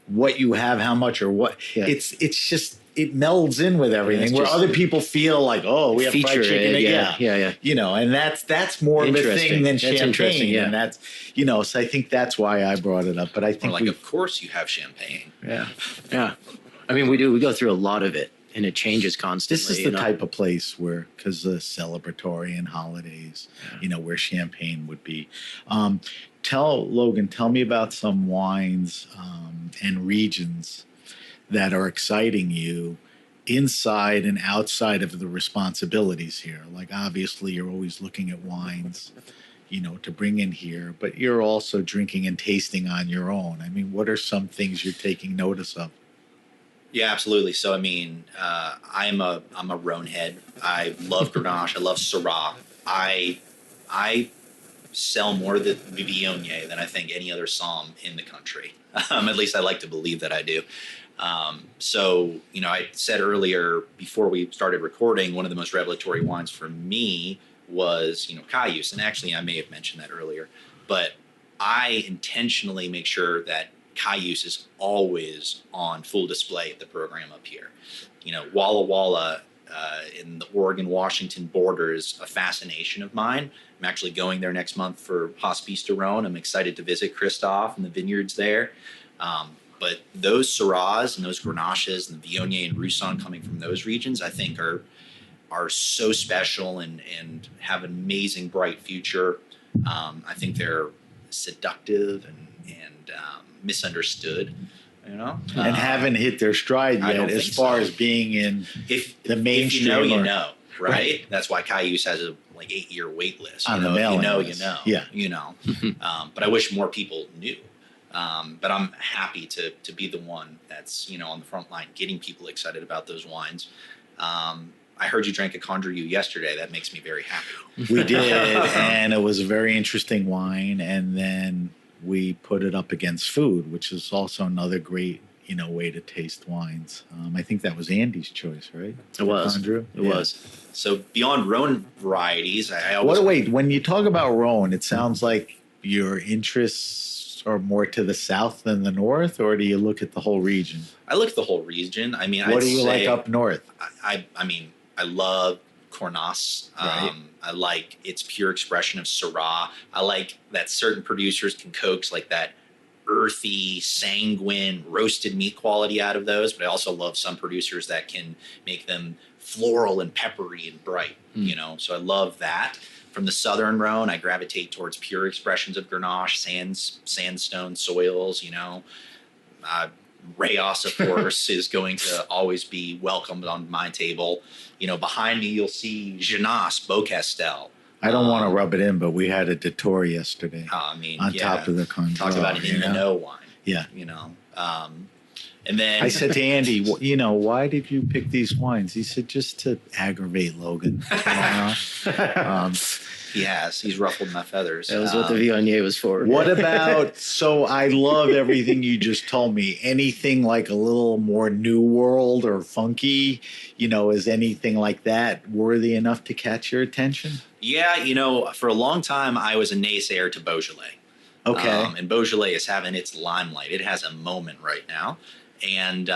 D: what you have, how much, or what.
F: Yeah.
D: It's just it melds in with everything. Where
F: just-
D: other people feel like, oh, we have fried
F: Feature
D: chicken.
F: it, yeah.
D: You know, and that's more of a
F: Interesting.
D: thing than
F: That's interesting,
D: champagne.
F: yeah.
D: And that's, you know, so I think that's why I brought it up. But I
E: Or
D: think
E: like,
D: we
E: of course you have champagne.
F: Yeah. I mean, we go through a lot of it, and it changes constantly.
D: this is the type of place where, because the celebratory and holidays, you know, where champagne would be. Tell me about some wines and regions that are exciting you inside and outside of the responsibilities here. Like, obviously, you're always looking at wines, you know, to bring in here, but you're also drinking and tasting on your own. I mean, what are some things you're taking notice of?
E: Yeah, absolutely. So, I mean, I'm a Rhone head. I love Grenache. I love Syrah. I sell more of the Viognier than I think any other somm in the country. At least I like to believe that I do. So, you know, I said earlier before we started recording, one of the most revelatory wines for me was, you know, Cayuse. And actually, I may have mentioned that earlier, but I intentionally make sure that Cayuse is always on full display at the program up here. You know, Walla Walla in the Oregon-Washington border is a fascination of mine. I'm actually going there next month for Hospice de Rhone. I'm excited to visit Christophe and the vineyards there. But those Syrahs and those Grenaches and the Viognier and Roussanne coming from those regions, I think are so special and have an amazing, bright future. I think they're seductive and misunderstood, you know,
D: And haven't hit their stride
E: I
D: yet
E: don't
D: as
E: think
D: far
E: so.
D: as being in
E: if
D: the mainstream.
E: If you
D: or-
E: know, right?
D: Right.
E: That's why Cayuse has a 8-year wait list.
D: On
E: You
D: the
E: know, if you
D: mailing
E: know,
D: list.
E: you know.
D: Yeah.
E: You know. But I wish more people knew. But I'm happy to be the one that's, you know, on the front line getting people excited about those wines. I heard you drank a Condrieu yesterday. That makes me very happy.
D: We did, and it was a very interesting wine. And then we put it up against food, which is also another great, you know, way to taste wines. I think that was Andy's choice, right?
F: It was.
D: Condrieu?
F: It was.
E: So beyond Rhone varieties, I always
D: Wait, when you talk about Rhone, it sounds like your interests are more to the south than the north, or do you look at the whole region?
E: I look at the whole region. I mean,
D: What
E: I'd
D: do you
E: say,
D: like up north?
E: I mean, I love Cornas.
D: Right.
E: I like its pure expression of Syrah. I like that certain producers can coax like that earthy, sanguine, roasted meat quality out of those. But I also love some producers that can make them floral and peppery and bright, you know. So I love that. From the southern Rhone, I gravitate towards pure expressions of Grenache, sandstone soils, you know. Rayos, of course, is going to always be welcomed on my table. You know, behind me, you'll see Genasse, Beaucastel.
D: I don't want to rub it in, but we had a Detour yesterday
E: I mean,
D: on
E: yeah,
D: top of the Condrieu.
E: talk about an in the know wine.
D: Yeah.
E: You know, and then
D: I said to Andy, you know, why did you pick these wines? He said, just to aggravate Logan.
E: he's ruffled my feathers.
F: That was what the Viognier was for.
D: What about, so I love everything you just told me. Anything like a little more new world or funky, you know, is anything like that worthy enough to catch your attention?
E: Yeah, you know, for a long time, I was a naysayer to Beaujolais.
D: Okay.
E: And Beaujolais is having its limelight. It has a moment right now. And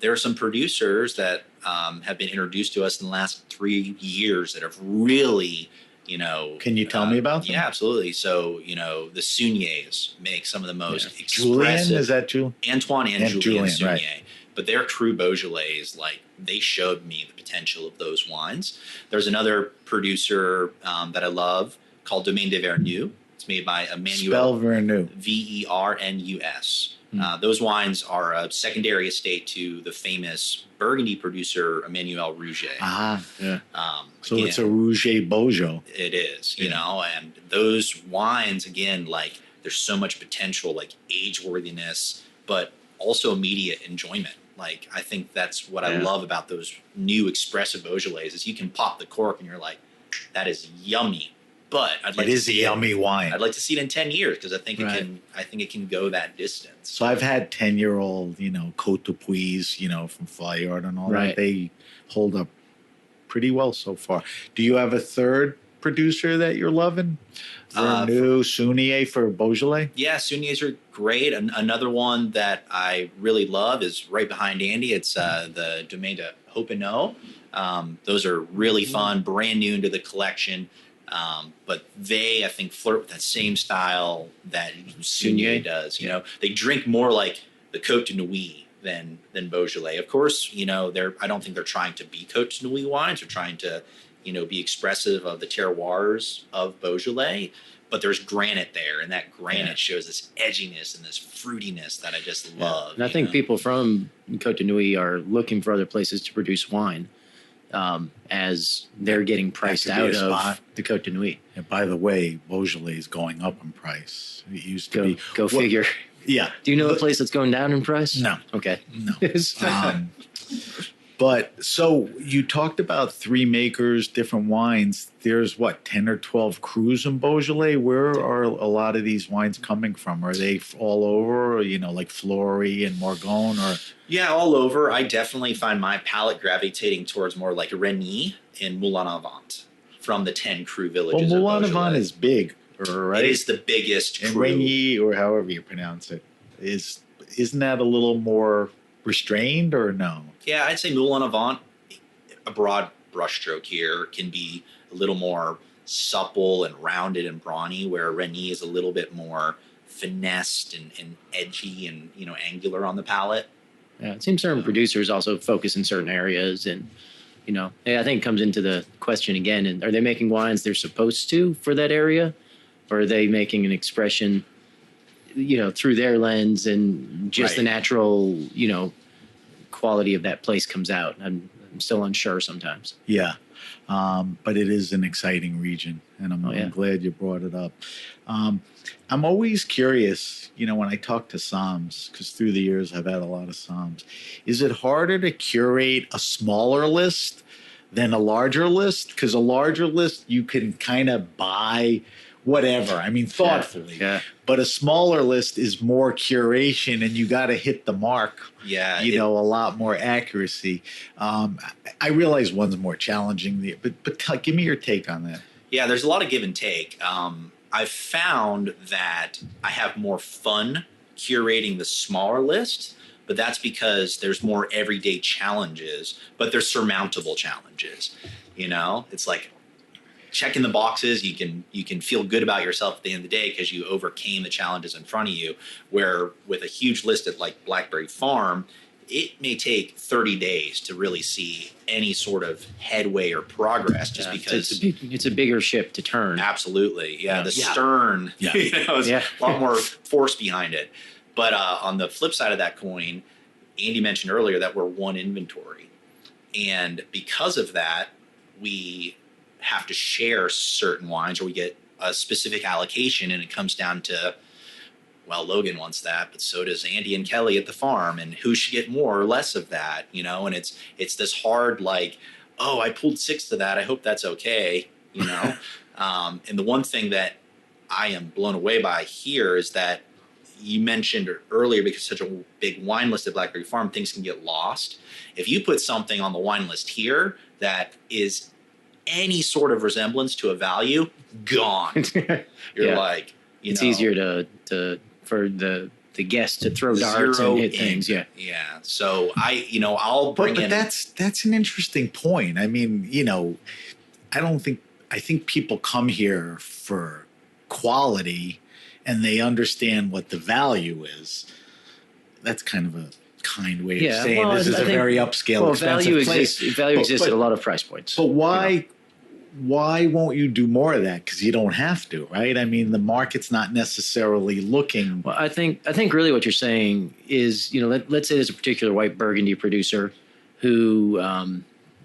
E: there are some producers that have been introduced to us in the last 3 years that have really, you know.
D: Can you tell me about them?
E: Yeah, absolutely. So, you know, the Sauniers make some of the most
D: Julian,
E: expressive.
D: is that Julian?
E: Antoine and Julien Saunier.
D: right.
E: But their Cru Beaujolais, like, they showed me the potential of those wines. There's another producer that I love called Domaine de Vernus. It's made by Emmanuel.
D: Spell Vernu.
E: Vernus. Those wines are a secondary estate to the famous Burgundy producer Emmanuel Rouget.
D: Ah,
F: Yeah.
D: so
E: Again,
D: it's a Rouget Beaujolais.
E: it is, you know, and those wines, again, like, there's so much potential, like age worthiness, but also immediate enjoyment. Like, I think that's what I love about those new expressive Beaujolais is you can pop the cork and you're like, that is yummy. But I'd like
D: It
E: to
D: is a
E: see
D: yummy wine.
E: I'd like to see it in 10 years because I think
F: Right.
E: it can go that distance.
D: So I've had 10-year-old, you know, Côte de Puys, you know, from Flyard and all
F: Right.
D: that. They hold up pretty well so far. Do you have a third producer that you're loving? Vernu, Saunier for Beaujolais?
E: Yeah, Sauniers are great. Another one that I really love is right behind Andy. It's the Domaine de Hopinot. Those are really fun, brand new into the collection. But they, I think, flirt with that same style that Saunier does. You know, they drink more like the Côte de Nuit than Beaujolais. Of course, you know, I don't think they're trying to be Côte de Nuit wines. They're trying to, you know, be expressive of the terroirs of Beaujolais. But there's granite there, and that granite shows this edginess and this fruitiness that I just love.
F: And I think people from Côte de Nuit are looking for other places to produce wine, as they're getting priced out of the Côte de Nuit.
D: And by the way, Beaujolais is going up in price. It used to be.
F: Go figure.
D: Yeah.
F: Do you know a place that's going down in price?
D: No.
F: Okay.
D: No. But so you talked about 3 makers, different wines. There's 10 or 12 crews in Beaujolais. Where are a lot of these wines coming from? Are they all over, or, you know, like Flory and Morgon, or?
E: Yeah, all over. I definitely find my palate gravitating towards more like Reny and Moulin-à-Vent from the 10 crew villages.
D: Well, Moulin-à-Vent is big, right?
E: It is the biggest
D: and
E: crew.
D: Reny, or however you pronounce it, isn't that a little more restrained, or no?
E: Yeah, I'd say Moulin-à-Vent, a broad brushstroke here, can be a little more supple and rounded and brawny, where Reny is a little bit more finessed and edgy and, you know, angular on the palate.
F: Yeah, it seems certain producers also focus in certain areas, and, you know, I think it comes into the question again, and are they making wines they're supposed to for that area, or are they making an expression, you know, through their lens, and just the natural, you know, quality of that place comes out? I'm still unsure sometimes.
D: Yeah. But it is an exciting region, and I'm glad you brought it up. I'm always curious, you know, when I talk to somms, because through the years I've had a lot of somms, is it harder to curate a smaller list than a larger list? Because a larger list, you can kind of buy whatever, I mean, thoughtfully.
F: Yeah.
D: But a smaller list is more curation, and you got to hit the mark.
E: Yeah.
D: You know, a lot more accuracy. I realize one's more challenging, but give me your take on that.
E: Yeah, there's a lot of give and take. I've found that I have more fun curating the smaller list, but that's because there's more everyday challenges, but they're surmountable challenges. You know, it's like checking the boxes. You can feel good about yourself at the end of the day because you overcame the challenges in front of you. Where with a huge list at like Blackberry Farm, it may take 30 days to really see any sort of headway or progress, just because
F: it's a bigger ship to turn.
E: Absolutely, yeah. The stern, you know, is a lot more force behind it. But on the flip side of that coin, Andy mentioned earlier that we're one inventory, and because of that, we have to share certain wines, or we get a specific allocation, and it comes down to, well, Logan wants that, but so does Andy and Kelly at the farm, and who should get more or less of that, you know? And it's this hard, like, oh, I pulled 6 of that, I hope that's okay, you know? And the one thing that I am blown away by here is that you mentioned earlier, because such a big wine list at Blackberry Farm, things can get lost. If you put something on the wine list here that is any sort of resemblance to a value, gone. You're like,
F: it's easier for the guest to throw darts and hit things. Yeah.
E: So I'll bring in.
D: But that's an interesting point. I mean, you know, I think people come here for quality, and they understand what the value is. That's kind of a kind way of saying this is a very upscale, expensive place.
F: Value exists at a lot of price points.
D: But why won't you do more of that? Because you don't have to, right? I mean, the market's not necessarily looking.
F: Well, I think really what you're saying is, you know, let's say there's a particular white Burgundy producer who,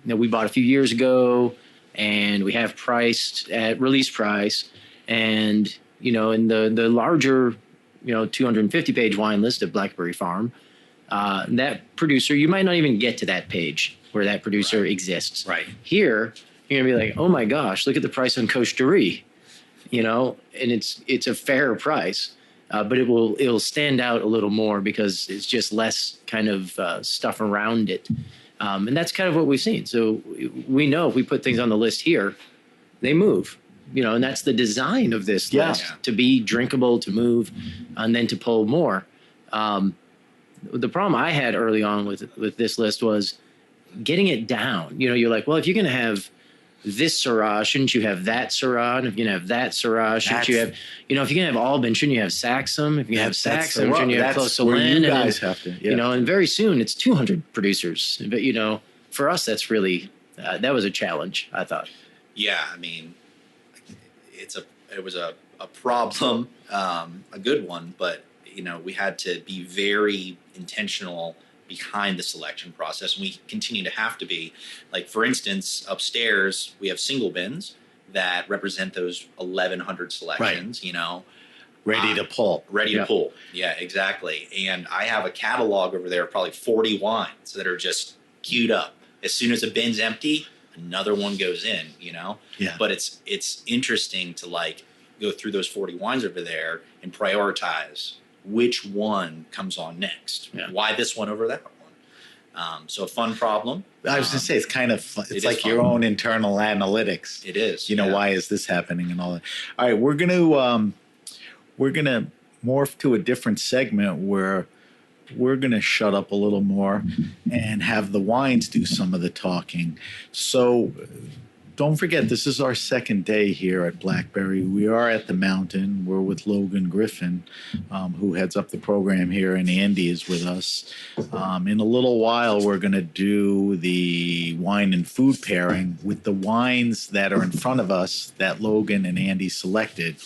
F: we bought a few years ago, and we have priced at release price, and, you know, in the larger, 250-page wine list at Blackberry Farm, that producer, you might not even get to that page where that producer exists.
E: Right.
F: Here, you're gonna be like, oh my gosh, look at the price on Coche de Riz, and it's a fair price, but it'll stand out a little more because it's just less kind of stuff around it, and that's kind of what we've seen. So we know if we put things on the list here, they move. and that's the design of this
D: Yeah.
F: list, to be drinkable, to move, and then to pull more. The problem I had early on with this list was getting it down. You're like, well, if you're going to have this Syrah, shouldn't you have that Syrah? And if you're going to have that Syrah, shouldn't you have, if you're going to have Albin, shouldn't you have Saxum? If you have Saxum, shouldn't you have Close to Lynn?
D: You guys have to,
F: and very soon it's 200 producers. But, for us, that's really, that was a challenge, I thought.
E: Yeah, I mean, it was a problem, a good one, but we had to be very intentional behind the selection process, and we continue to have to be. Like, for instance, upstairs we have single bins that represent those 1,100 selections.
D: Ready to pull.
E: Ready to pull. Yeah, exactly. And I have a catalog over there of probably 40 wines that are just queued up. As soon as a bin's empty, another one goes in.
D: Yeah.
E: But it's interesting to like go through those 40 wines over there and prioritize which one comes on next.
F: Yeah.
E: Why this one over that one? So a fun problem.
D: I was going to say, it's kind of fun. It's
E: is
D: like
E: fun.
D: your own internal analytics.
E: It is.
D: Why is this happening and all that. All right, we're going to morph to a different segment where we're going to shut up a little more and have the wines do some of the talking. So don't forget, this is our second day here at Blackberry. We are at the mountain. We're with Logan Griffin, who heads up the program here, and Andy is with us. In a little while, we're going to do the wine and food pairing with the wines that are in front of us that Logan and Andy selected.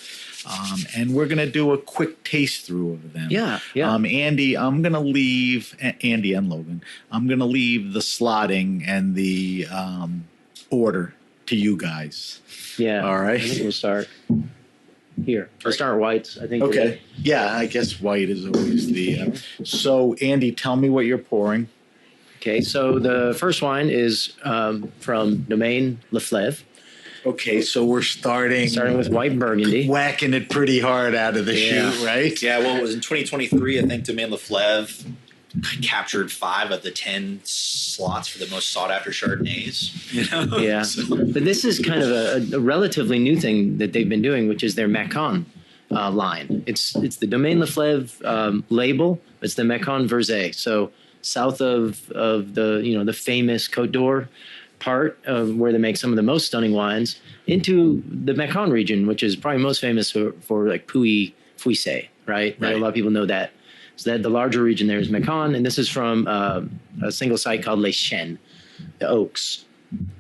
D: And we're going to do a quick taste through of them.
F: Yeah.
D: Andy, I'm going to leave, Andy and Logan, I'm going to leave the slotting and the order to you guys.
F: Yeah.
D: All right.
F: I think we'll start here. We'll start whites, I think.
D: Okay. Yeah, I guess white is always the... So, Andy, tell me what you're pouring.
F: Okay, so the first wine is from Domaine Leflevre.
D: Okay, so we're starting
F: with white Burgundy.
D: Whacking it pretty hard out of the chute, right?
E: Yeah, well, it was in 2023, I think Domaine Leflevre captured 5 of the 10 slots for the most sought-after Chardonnays.
F: Yeah, but this is kind of a relatively new thing that they've been doing, which is their Macon line. It's the Domaine Leflevre label. It's the Macon Versé. So south of the the famous Côte d'Or part of where they make some of the most stunning wines, into the Macon region, which is probably most famous for like Puy-Fuissé, right? A lot of people know that. So that the larger region there is Macon, and this is from a single site called Les Chênes, the Oaks,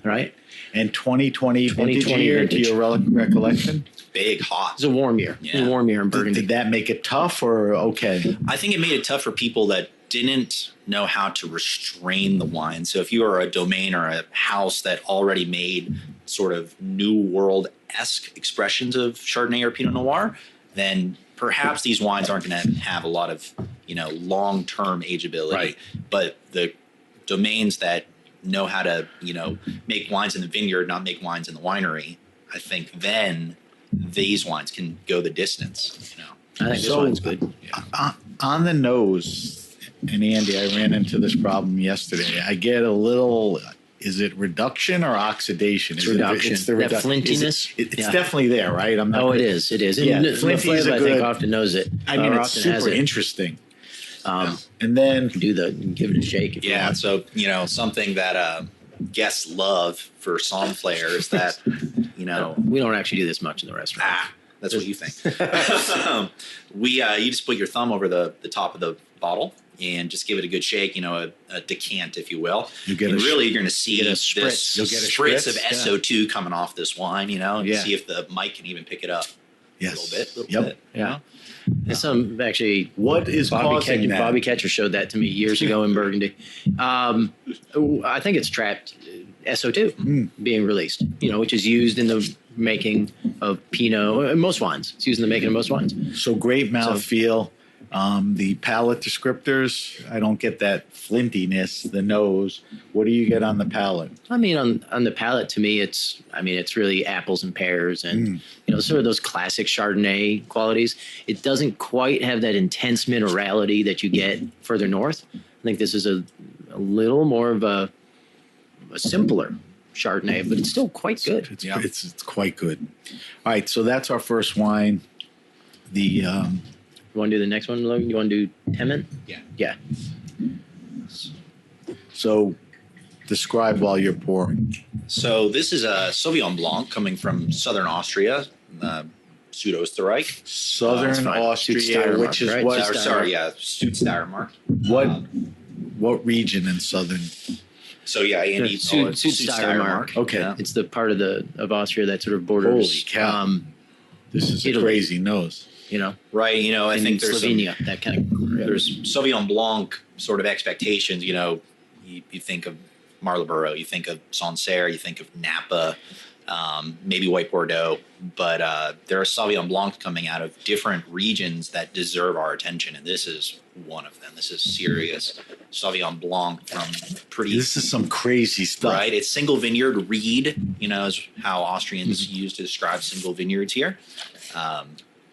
F: right?
D: And 2020
F: 2020
D: year, to
F: vintage.
D: your recollection?
E: Big, hot.
F: It's a warm year.
E: Yeah.
F: It was a warm year in Burgundy.
D: Did that make it tough or okay?
E: I think it made it tough for people that didn't know how to restrain the wine. So if you are a domain or a house that already made sort of New World-esque expressions of Chardonnay or Pinot Noir, then perhaps these wines aren't going to have a lot of, long-term ageability.
D: Right.
E: But the domains that know how to, make wines in the vineyard, not make wines in the winery, I think then these wines can go the distance.
F: I think this wine's good.
D: On the nose, and Andy, I ran into this problem yesterday. I get a little, is it reduction or oxidation?
F: It's reduction. That flintiness.
D: It's definitely there, right? I'm not.
F: It is. It is.
D: Yeah,
F: And
D: flinty is
F: Leflevre,
D: a good.
F: I think often knows it.
D: I mean,
F: or
D: it's
F: often has
D: super
F: it.
D: interesting. And then
F: Give it a shake. If you
E: Yeah,
F: want.
E: so something that guests love for Somme Flair is that
F: we don't actually do this much in the restaurant.
E: That's what you think. You just put your thumb over the top of the bottle and just give it a good shake. A decant, if you will.
D: You get
E: and
D: a
E: really, you're going to see
F: get a
E: this
F: spritz.
D: You'll get a
E: spritz of
D: spritz,
E: SO2 coming off this wine. And
D: Yeah.
E: see if the mic can even pick it up.
D: yes,
E: A little bit.
F: Yeah. There's some actually.
D: What is causing that?
F: Bobby Ketcher showed that to me years ago in Burgundy. I think it's trapped SO2 being released, which is used in the making of Pinot, most wines. It's used in the making of most wines.
D: So great mouthfeel. The palate descriptors, I don't get that flintiness, the nose. What do you get on the palate?
F: I mean, on the palate, to me, it's really apples and pears and, sort of those classic Chardonnay qualities. It doesn't quite have that intense minerality that you get further north. I think this is a little more of a simpler Chardonnay, but it's still quite good.
D: It's quite good. All right, so that's our first wine. The
F: You want to do the next one, Logan? You want to do Temin?
E: Yeah.
F: Yeah.
D: so describe while you're pouring.
E: So this is a Sauvignon Blanc coming from southern Austria, Südösterreich.
D: Southern
F: that's fine.
D: Austria,
F: Steiermark,
D: which is
F: right?
D: what?
E: Or, sorry, yeah, Südsteiermark.
D: What region in southern?
E: So yeah, Andy,
F: Südsteiermark.
D: Okay.
E: Yeah.
F: It's the part of Austria that sort of borders.
D: Holy cow. This is
F: Italy.
D: a crazy nose.
F: You know,
E: Right. You know, I
F: in
E: think there's
F: Slovenia, that kind of.
E: there's Sauvignon Blanc sort of expectations. You know, you think of Marlborough, you think of Sancerre, you think of Napa, maybe White Bordeaux, but there are Sauvignon Blancs coming out of different regions that deserve our attention, and this is one of them. This is serious Sauvignon Blanc from pretty.
D: This is some crazy stuff.
E: Right, it's single vineyard reed. You know, is how Austrians use to describe single vineyards here.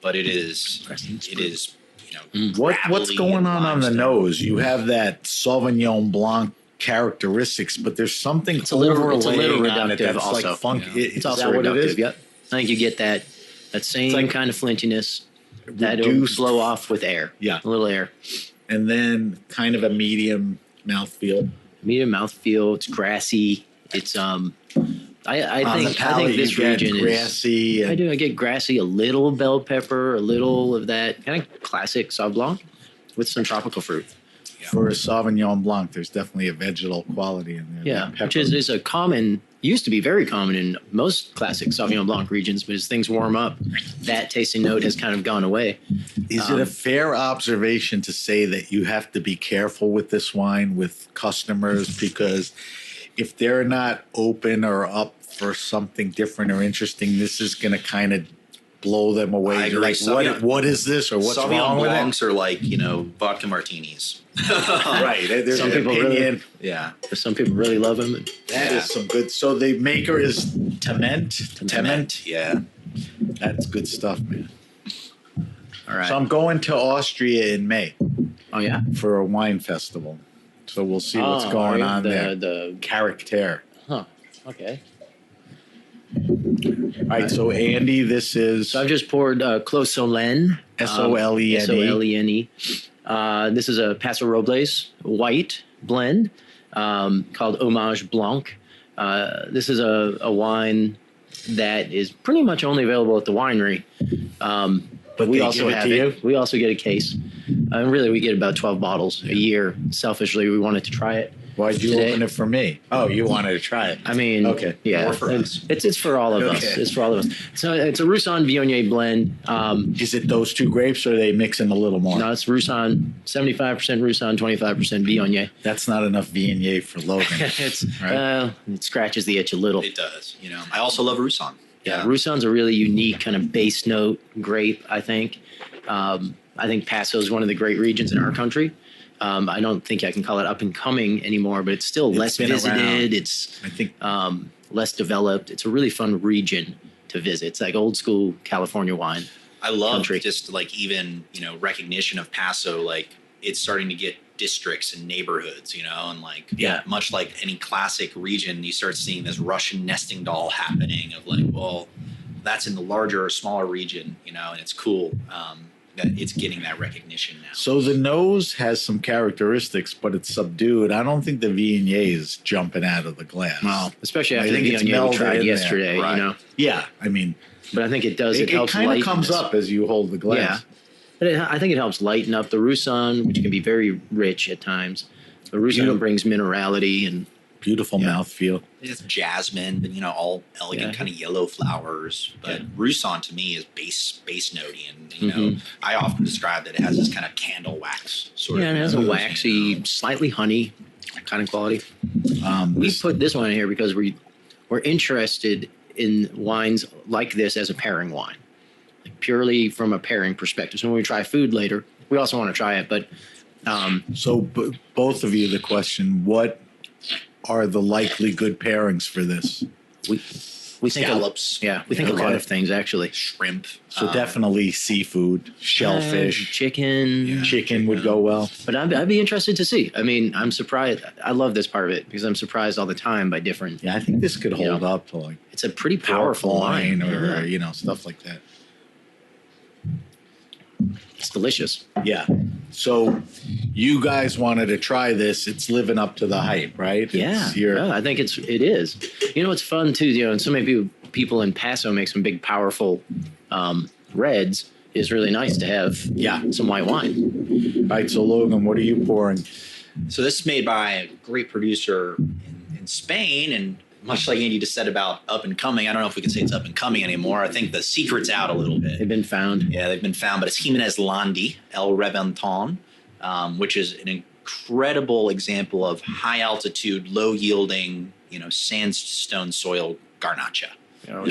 E: But it is. You know,
D: What's
E: gravelly
D: going
E: and
D: on the
E: limestone.
D: nose? You have that Sauvignon Blanc characteristics, but there's something
F: It's a little
D: overlaying on it
F: reductive
D: that's
F: also.
D: like funky.
F: It's
D: Is
F: also
D: that what it
F: reductive.
D: is?
F: Yep. I think you get that same
D: like
F: kind of flintiness that'll
D: reduced-
F: blow off with air.
D: Yeah.
F: A little air.
D: And then kind of a medium mouthfeel.
F: Medium mouthfeel. It's grassy. It's I
D: On the
F: think
D: palate,
F: this
D: you get
F: region is.
D: grassy.
F: I get grassy, a little bell pepper, a little of that kind of classic Sauv Blanc with some tropical fruit.
D: For a Sauvignon Blanc, there's definitely a vegetal quality in there.
F: Yeah,
D: That pepper.
F: which is a common, used to be very common in most classic Sauvignon Blanc regions, but as things warm up, that tasting note has kind of gone away.
D: Is it a fair observation to say that you have to be careful with this wine with customers because if they're not open or up for something different or interesting, this is going to kind of blow them away?
E: I agree.
D: Like, what is this or what's
E: Sauvignon
D: wrong with
E: Blancs are like, you know, vodka martinis.
D: it? Right. There's
F: Some
D: an
F: people
D: opinion.
E: Yeah.
F: Some people really love them.
D: That is some good. So the maker is Tement.
E: Tement. Yeah.
D: That's good stuff, man.
F: All right.
D: So I'm going to Austria in May
F: Oh, yeah.
D: for a wine festival. So we'll see what's going on there.
F: The
D: Character.
F: Huh. Okay.
D: All right. So Andy, this is
F: So I've just poured Clos Solene.
D: Solene.
F: Solene. This is a Paso Robles white blend called Hommage Blanc. This is a wine that is pretty much only available at the winery. But we
D: they
F: also
D: give it
F: have
D: to
F: it. We also get a case. Really, we get about 12 bottles a year. Selfishly, we wanted to try it.
D: Why'd you
F: today.
D: open it for me? Oh, you wanted to try it.
F: I mean,
D: Okay.
F: yeah,
E: More for us.
F: It's for all of us.
D: Okay.
F: It's for all of us. So it's a Roussanne Viognier blend.
D: Is it those two grapes, or are they mixing a little more?
F: No, it's Roussanne, 75% Roussanne, 25% Viognier.
D: That's not enough Viognier for Logan.
F: It's
D: Right.
F: it scratches the itch a little.
E: It does. You know, I also love Roussanne.
F: Yeah, Roussanne's a really unique kind of base note grape, I think. I think Paso is one of the great regions in our country. I don't think I can call it up and coming anymore, but it's still less
D: been
F: visited.
D: around.
F: It's
D: I think
F: less developed. It's a really fun region to visit. It's like old school California wine.
E: I love
F: Country.
E: just like even, you know, recognition of Paso, like it's starting to get districts and neighborhoods, you know, and like,
F: Yeah.
E: much like any classic region, you start seeing this Russian nesting doll happening of like, well, that's in the larger or smaller region, you know, and it's cool that it's getting that recognition now.
D: so. The nose has some characteristics, but it's subdued. I don't think the Viognier is jumping out of the glass.
F: Wow. Especially
D: I
F: after the
D: think it's
F: Viognier we
D: melded in
F: tried
D: there.
F: yesterday,
E: Right.
F: you know.
D: Yeah, I mean,
F: But I think it does. It,
D: it
F: helps
D: kind of
F: lighten
D: comes
F: this.
D: up as you hold the glass.
F: Yeah. But I think it helps lighten up the Roussanne, which can be very rich at times. The Roussanne
D: Beautiful.
F: brings minerality and
D: Beautiful
F: Yeah.
D: mouthfeel.
E: It's jasmine, but you know, all elegant
F: Yeah.
E: kind of yellow flowers. But
F: Yeah.
E: Roussanne to me is base notey, and you know, I often describe that it has this kind of candle wax sort
F: yeah,
E: of.
F: it has a
E: nose,
F: waxy,
E: you know.
F: slightly honey kind of quality. We
D: This-
F: put this one in here because we're interested in wines like this as a pairing wine, like purely from a pairing perspective. So when we try food later, we also want to try it. But
D: So both of you, the question: what are the likely good pairings for this?
F: We think
E: scallops.
F: we think a lot of things actually.
E: Shrimp.
D: So definitely seafood, shellfish,
F: Chicken
D: would go well.
F: But I'd be interested to see. I mean, I'm surprised. I love this part of it because I'm surprised all the time by different.
D: Yeah, I think this could hold up to like
F: It's a pretty powerful wine,
D: or stuff like that.
F: It's delicious.
D: Yeah. So you guys wanted to try this. It's living up to the hype, right?
F: Yeah. I think it is. It's fun too. And so many people in Paso make some big, powerful reds. It's really nice to have some white wine.
D: All right. So Logan, what are you pouring?
E: So this is made by a great producer in Spain, and much like Andy just said about up and coming, I don't know if we can say it's up and coming anymore. I think the secret's out a little bit.
F: They've been found.
E: Yeah, they've been found, but it's Jimenez Landi, El Reventon, which is an incredible example of high altitude, low yielding, sandstone soil Garnacha.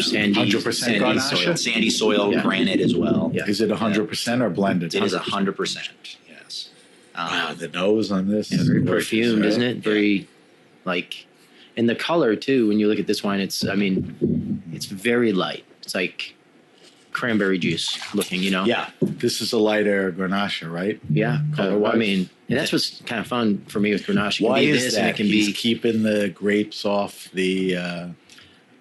F: Sandy,
D: 100% Garnacha?
E: Sandy soil, granite as well.
F: Yeah.
D: Is it 100% or blended?
E: It is 100%. Yes.
D: Wow, the nose on this.
F: Yeah, very perfumed, isn't it? Very and the color too. When you look at this wine, it's very light. It's like cranberry juice looking,
D: Yeah, this is a lighter Grenache, right?
F: Yeah.
D: Color-wise.
F: And that's what's kind of fun for me with Grenache.
D: Why is
F: this,
D: that?
F: And it can
D: He's
F: be
D: keeping the grapes off the.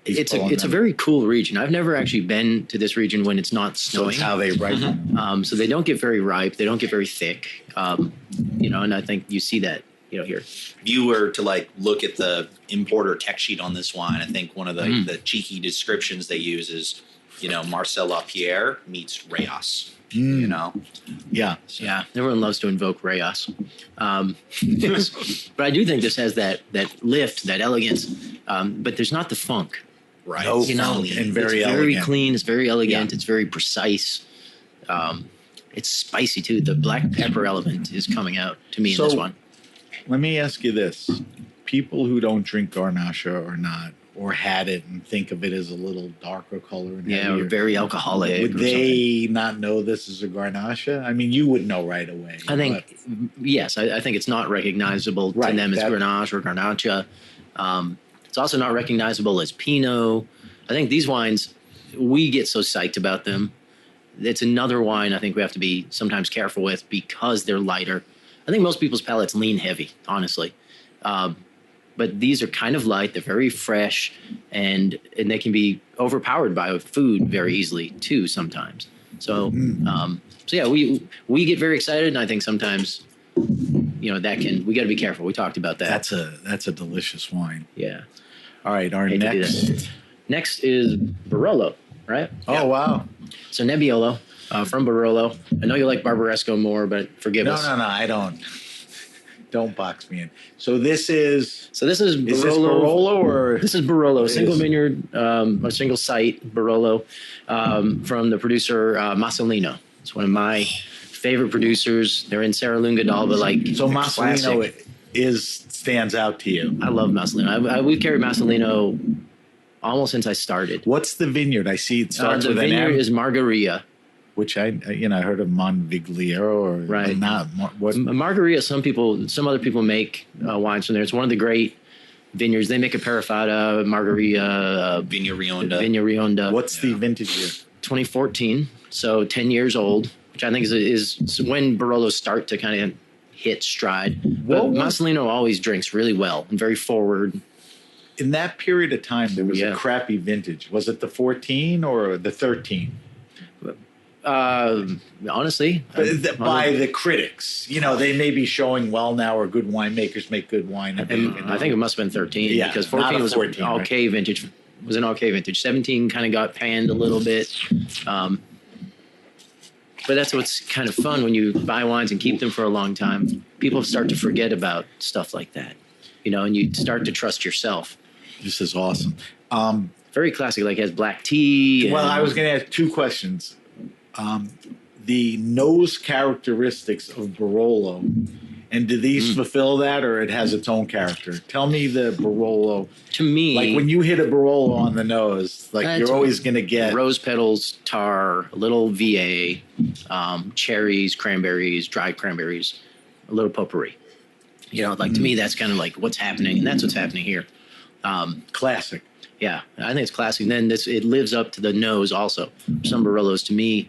F: It's a very cool region. I've never actually been to this region when it's not
D: So
F: snowing.
D: it's how they ripen.
F: So they don't get very ripe. They don't get very thick. And I think you see that, here.
E: If you were to look at the importer tech sheet on this wine, I think one of the cheeky descriptions they use is, Marcel Lapierre meets Reyes.
D: Yeah.
F: Yeah, everyone loves to invoke Reyes. But I do think this has that lift, that elegance, but there's not the funk.
E: Right.
D: No,
E: Clean.
D: and very
F: it's
D: elegant.
F: very clean. It's very elegant.
E: Yeah.
F: It's very precise. It's spicy too. The black pepper element is coming out to me in this one.
D: Let me ask you this. People who don't drink Garnacha or had it and think of it as a little darker color and heavier,
F: or very alcoholic.
D: would they not know this is a Garnacha? I mean, you would know right away.
F: I think, yes, I think it's not recognizable to them as Grenache or Garnacha. It's also not recognizable as Pinot. I think these wines, we get so psyched about them. It's another wine I think we have to be sometimes careful with because they're lighter. I think most people's palates lean heavy, honestly. But these are kind of light. They're very fresh, and they can be overpowered by food very easily too sometimes. So, we get very excited, and I think sometimes, we got to be careful. We talked about that.
D: That's a delicious wine.
F: Yeah.
D: All right, our
F: next is Barolo, right?
D: Oh, wow.
F: So Nebbiolo from Barolo. I know you like Barbaresco more, but forgive us.
D: No, I don't. Don't box me in. So this is
F: Barolo.
D: Is this Barolo or
F: this is Barolo, single vineyard, a single site Barolo from the producer Masolino. It's one of my favorite producers. They're in Serra Lunga but
D: so Masolino stands out to you.
F: I love Masolino. We've carried Masolino almost since I started.
D: What's the vineyard? I see it starts with an M.
F: The vineyard is Margarita.
D: Which I heard of Monvigliero or
F: right.
D: Not what
F: Margarita. Some other people make wines from there. It's one of the great vineyards. They make a Parafata, Margarita,
E: Vigna Rionda.
D: What's the vintage year?
F: 2014. So 10 years old, which I think is when Barolos start to kind of hit stride. But Masolino always drinks really well and very forward.
D: In that period of time, there was a crappy vintage. Was it the 14 or the 13?
F: Honestly,
D: by the critics, they may be showing well now, or good winemakers make good wine.
F: I think it must have been 13 because 14 was 14, an okay vintage. Was an okay vintage. 17 kind of got panned a little bit, but that's what's kind of fun when you buy wines and keep them for a long time. People start to forget about stuff like that, and you start to trust yourself.
D: This is awesome.
F: Very classic. It has black tea.
D: Well, I was going to ask two questions. The nose characteristics of Barolo, and do these fulfill that, or it has its own character? Tell me the Barolo.
F: To me,
D: when you hit a Barolo on the nose, you're always going to get
F: rose petals, tar, a little VA, cherries, cranberries, dried cranberries, a little potpourri. To me, that's kind of what's happening, and that's what's happening here.
D: Classic.
F: Yeah, I think it's classic. And then it lives up to the nose also. Some Barillos, to me,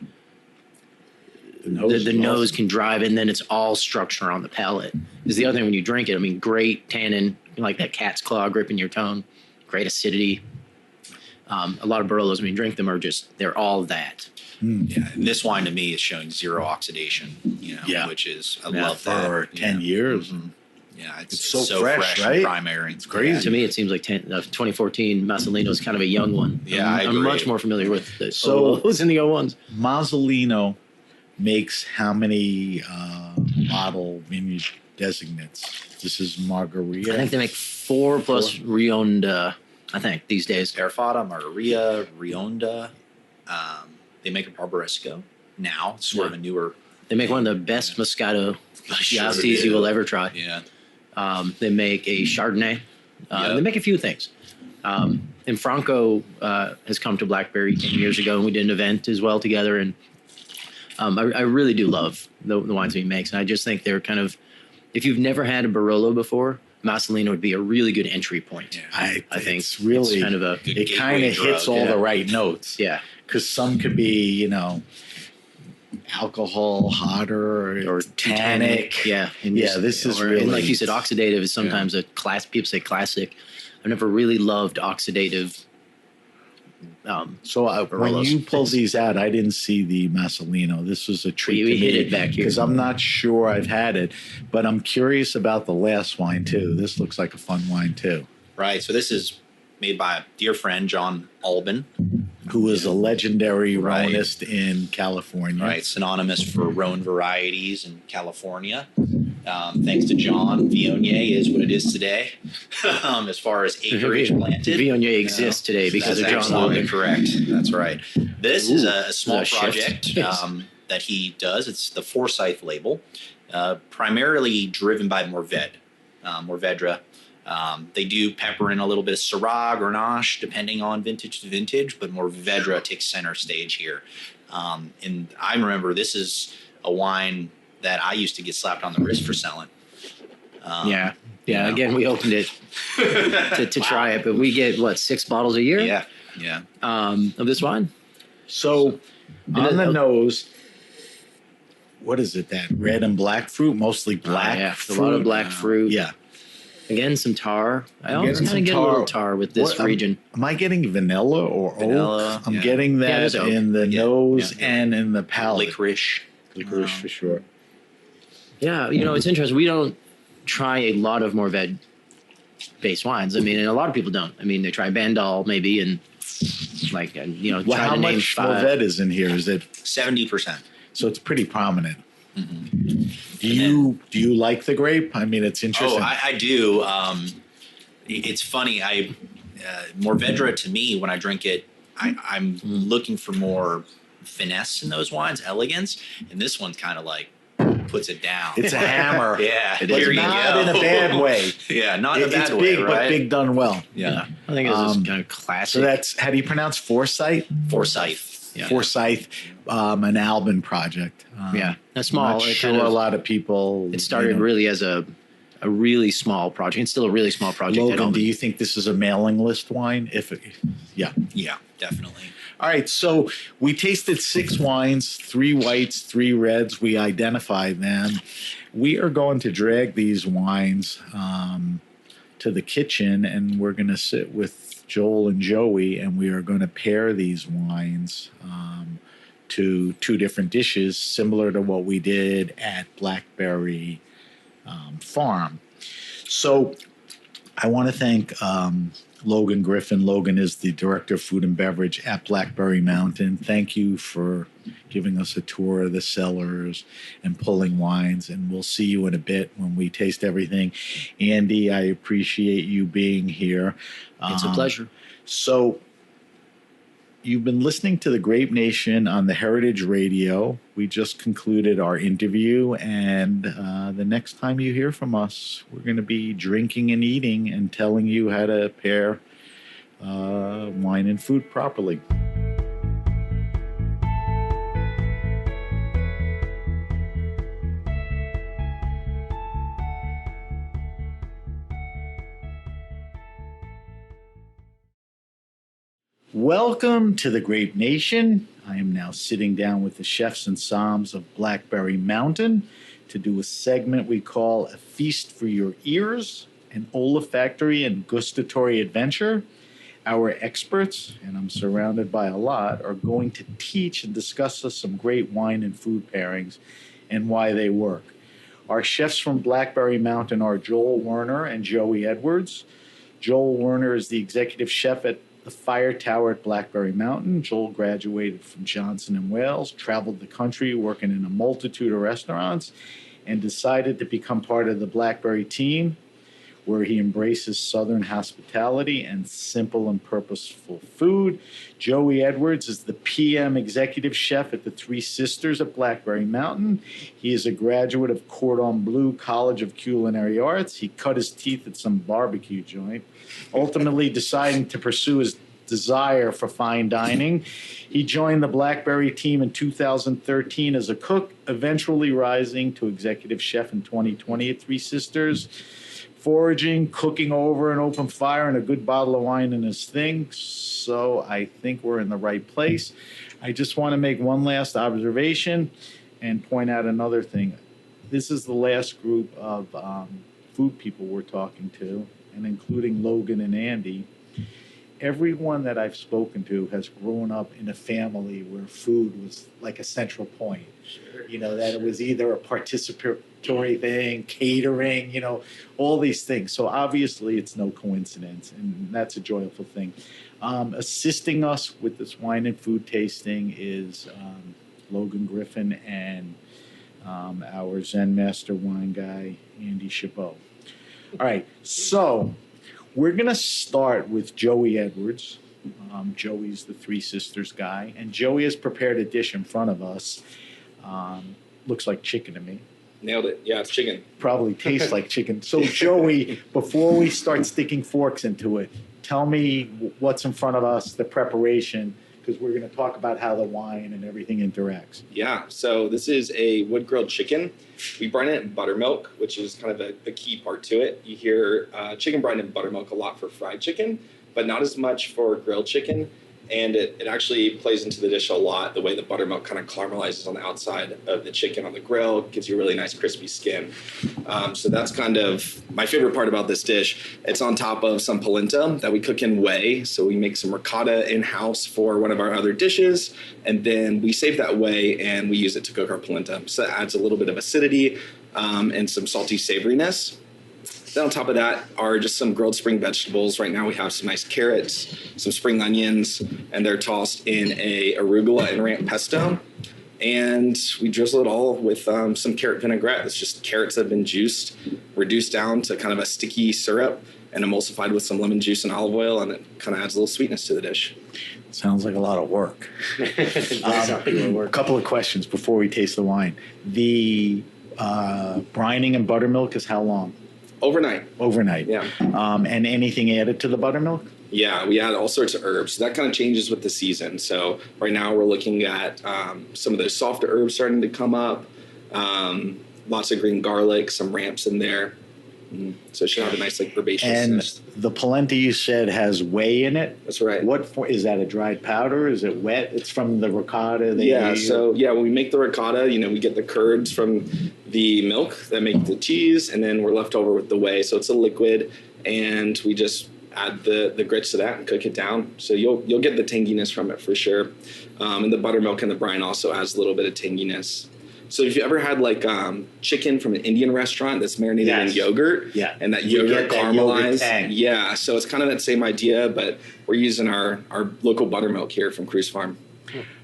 F: the nose can drive, and then it's all structure on the palate. Is the other thing when you drink it. I mean, great tannin, like that cat's claw grip in your tongue, great acidity. A lot of Barillos, when you drink them, they're all that.
E: Yeah, and this wine to me is showing zero oxidation, which is, I love that.
D: For 10 years.
E: Mm-hmm. Yeah, it's
D: so fresh, right?
E: And primary. It's
D: crazy.
F: To me, it seems like 2014 Mazzolino is kind of a young one.
E: Yeah,
F: I'm much more familiar with the
D: So
F: O's and the O1s.
D: Mazzolino makes how many bottle vineyard designates? This is Margarita.
F: I think they make 4 plus Rionda, I think, these days.
E: Perifata, Margarita, Rionda. They make a Barbaresco now, sort of a newer.
F: They make one of the best Moscato Chiantis you will ever try.
E: Yeah.
F: They make a Chardonnay. They make a few things. And Franco has come to Blackberry 10 years ago, and we did an event as well together. And I really do love the wines that he makes. And I just think they're kind of, if you've never had a Barolo before, Mazzolino would be a really good entry point.
E: Yeah.
F: I think
D: it's really
F: kind of
D: it kind of hits all the right notes.
F: Yeah.
D: Because some could be, alcohol, hotter, or tannic.
F: Yeah. And
D: this is really.
F: And like you said, oxidative is sometimes a class. People say classic. I've never really loved oxidative.
D: So when you pulled these out, I didn't see the Mazzolino. This was a treat
F: We
D: to
F: hit
D: me
F: it back here.
D: because I'm not sure I've had it, but I'm curious about the last wine too. This looks like a fun wine too.
E: Right. So this is made by a dear friend, John Albin,
D: who is a legendary Rhonist in California.
E: Right, synonymous for Rhone varieties in California. Thanks to John, Viognier is what it is today, as far as acreage planted.
F: Viognier exists today because of John
E: absolutely
F: Albin.
E: Correct. That's right. This is a small
F: a shift.
E: project that he does. It's the Forsyth label, primarily driven by Mourvedre. They do pepper in a little bit of Syrah, Grenache, depending on vintage to vintage, but Mourvedre takes center stage here. And I remember this is a wine that I used to get slapped on the wrist for selling.
F: Yeah. Again, we opened it to try it, but we get 6 bottles a year?
E: Yeah.
F: Of this wine.
D: So on the nose, what is it? That red and black fruit, mostly black fruit.
F: A lot of black fruit.
D: Yeah.
F: Again, some tar. I always
D: getting
F: kind of
D: some
F: get a little
D: tar.
F: tar with this region.
D: Am I getting vanilla or
E: Vanilla,
D: oak? I'm
E: yeah.
D: getting that
F: there's oak.
D: in the nose and in the palate.
E: Licorice.
D: Licorice for sure.
F: Yeah, it's interesting. We don't try a lot of Mourvedre-based wines. I mean, and a lot of people don't. I mean, they try Bandol maybe, and
D: Well,
F: try
D: how
F: to name
D: much
F: 5.
D: Mourvedre is in here? Is it
E: 70%.
D: so? It's pretty prominent.
E: Mm-hmm.
D: Do you like the grape? I mean, it's interesting.
E: Oh, I do. It's funny. Mourvedre to me, when I drink it, I'm looking for more finesse in those wines, elegance, and this one's kind of like puts it down.
D: It's a hammer.
E: Yeah,
D: but
E: there you
D: not
E: go.
D: in a bad way.
E: Yeah, not in a
D: It's
E: bad
D: big,
E: way,
D: but
E: right?
D: big done well.
E: Yeah.
F: I think it's just kind of classic.
D: So that's how do you pronounce Forsyth?
E: Forsyth.
F: Yeah.
D: Forsyth, an Albin project.
F: That's small.
D: I'm not
F: It
D: sure
F: kind of-
D: a lot of people.
F: It started really as a really small project. It's still a really small project. at
D: Logan,
F: Albin.
D: do you think this is a mailing list wine? Yeah.
E: Yeah, definitely.
D: All right, so we tasted 6 wines, 3 whites, 3 reds. We identified them. We are going to drag these wines to the kitchen, and we're going to sit with Joel and Joey, and we are going to pair these wines to 2 different dishes, similar to what we did at Blackberry Farm. So I want to thank Logan Griffin. Logan is the Director of Food and Beverage at Blackberry Mountain. Thank you for giving us a tour of the cellars and pulling wines, and we'll see you in a bit when we taste everything. Andy, I appreciate you being here.
F: It's a pleasure.
D: So you've been listening to the Grape Nation on the Heritage Radio. We just concluded our interview, and the next time you hear from us, we're going to be drinking and eating and telling you how to pair wine and food properly. Welcome to the Grape Nation. I am now sitting down with the chefs and somms of Blackberry Mountain to do a segment we call A Feast for Your Ears, an olfactory and gustatory adventure. Our experts, and I'm surrounded by a lot, are going to teach and discuss us some great wine and food pairings and why they work. Our chefs from Blackberry Mountain are Joel Werner and Joey Edwards. Joel Werner is the executive chef at the Fire Tower at Blackberry Mountain. Joel graduated from Johnson & Wales, traveled the country working in a multitude of restaurants, and decided to become part of the Blackberry team, where he embraces Southern hospitality and simple and purposeful food. Joey Edwards is the PM executive chef at the Three Sisters at Blackberry Mountain. He is a graduate of Cordon Bleu College of Culinary Arts. He cut his teeth at some barbecue joint, ultimately deciding to pursue his desire for fine dining. He joined the Blackberry team in 2013 as a cook, eventually rising to executive chef in 2020 at Three Sisters. Foraging, cooking over an open fire, and a good bottle of wine in his thing. So I think we're in the right place. I just want to make one last observation and point out another thing. This is the last group of food people we're talking to, and including Logan and Andy. Everyone that I've spoken to has grown up in a family where food was like a central point. Sure. You know, that it was either a participatory thing, catering, you know, all these things. So obviously it's no coincidence, and that's a joyful thing. Assisting us with this wine and food tasting is Logan Griffin and our Zen Master wine guy, Andy Chabot. All right, so we're going to start with Joey Edwards. Joey's the Three Sisters guy, and Joey has prepared a dish in front of us. Looks like chicken to me.
G: Nailed it. Yeah, it's chicken.
D: Probably tastes like chicken. So, Joey, before we start sticking forks into it, tell me what's in front of us, the preparation, because we're going to talk about how the wine and everything interacts.
G: Yeah, so this is a wood-grilled chicken. We brine it in buttermilk, which is kind of a key part to it. You hear chicken brine in buttermilk a lot for fried chicken, but not as much for grilled chicken. And it actually plays into the dish a lot, the way the buttermilk kind of caramelizes on the outside of the chicken on the grill, gives you a really nice crispy skin. So that's kind of my favorite part about this dish. It's on top of some polenta that we cook in whey. So we make some ricotta in-house for one of our other dishes, and then we save that whey and we use it to cook our polenta. So that adds a little bit of acidity and some salty savoriness. Then on top of that are just some grilled spring vegetables. Right now we have some nice carrots, some spring onions, and they're tossed in a arugula and ramp pesto. And we drizzle it all with some carrot vinaigrette. It's just carrots that have been juiced, reduced down to kind of a sticky syrup, and emulsified with some lemon juice and olive oil, and it kind of adds a little sweetness to the dish.
D: Sounds like a lot of work. A couple of questions before we taste the wine. The brining in buttermilk is how long? Overnight.
G: Yeah.
D: And anything added to the buttermilk?
G: Yeah, we add all sorts of herbs. So that kind of changes with the season. So right now we're looking at some of those softer herbs starting to come up. Lots of green garlic, some ramps in there. So it should have a nice herbaceousness.
D: And the polenta you said has whey in it?
G: That's right.
D: Is that a dried powder? Is it wet? It's from the ricotta?
G: When we make the ricotta, we get the curds from the milk that make the cheese, and then we're left over with the whey. So it's a liquid, and we just add the grits to that and cook it down. So you'll get the tanginess from it for sure. And the buttermilk and the brine also adds a little bit of tanginess. So if you ever had chicken from an Indian restaurant that's marinated in yogurt, and that yogurt caramelized, so it's kind of that same idea, but we're using our local buttermilk here from Cruise Farm.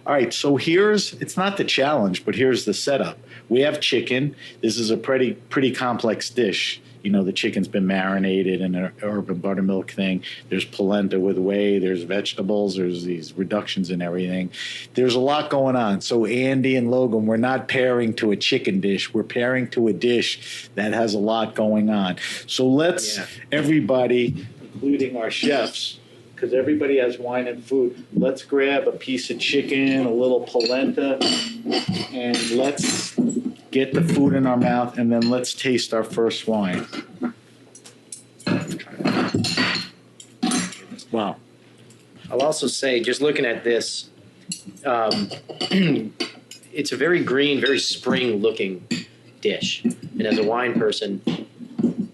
D: All right, so it's not the challenge, but here's the setup. We have chicken. This is a pretty complex dish. The chicken's been marinated in an herb and buttermilk thing. There's polenta with whey. There's vegetables. There's these reductions and everything. There's a lot going on. So Andy and Logan, we're not pairing to a chicken dish. We're pairing to a dish that has a lot going on. So let's, everybody, including our chefs, because everybody has wine and food, let's grab a piece of chicken, a little polenta, and let's get the food in our mouth, and then let's taste our first wine. Wow.
F: I'll also say, just looking at this, it's a very green, very spring-looking dish. And as a wine person,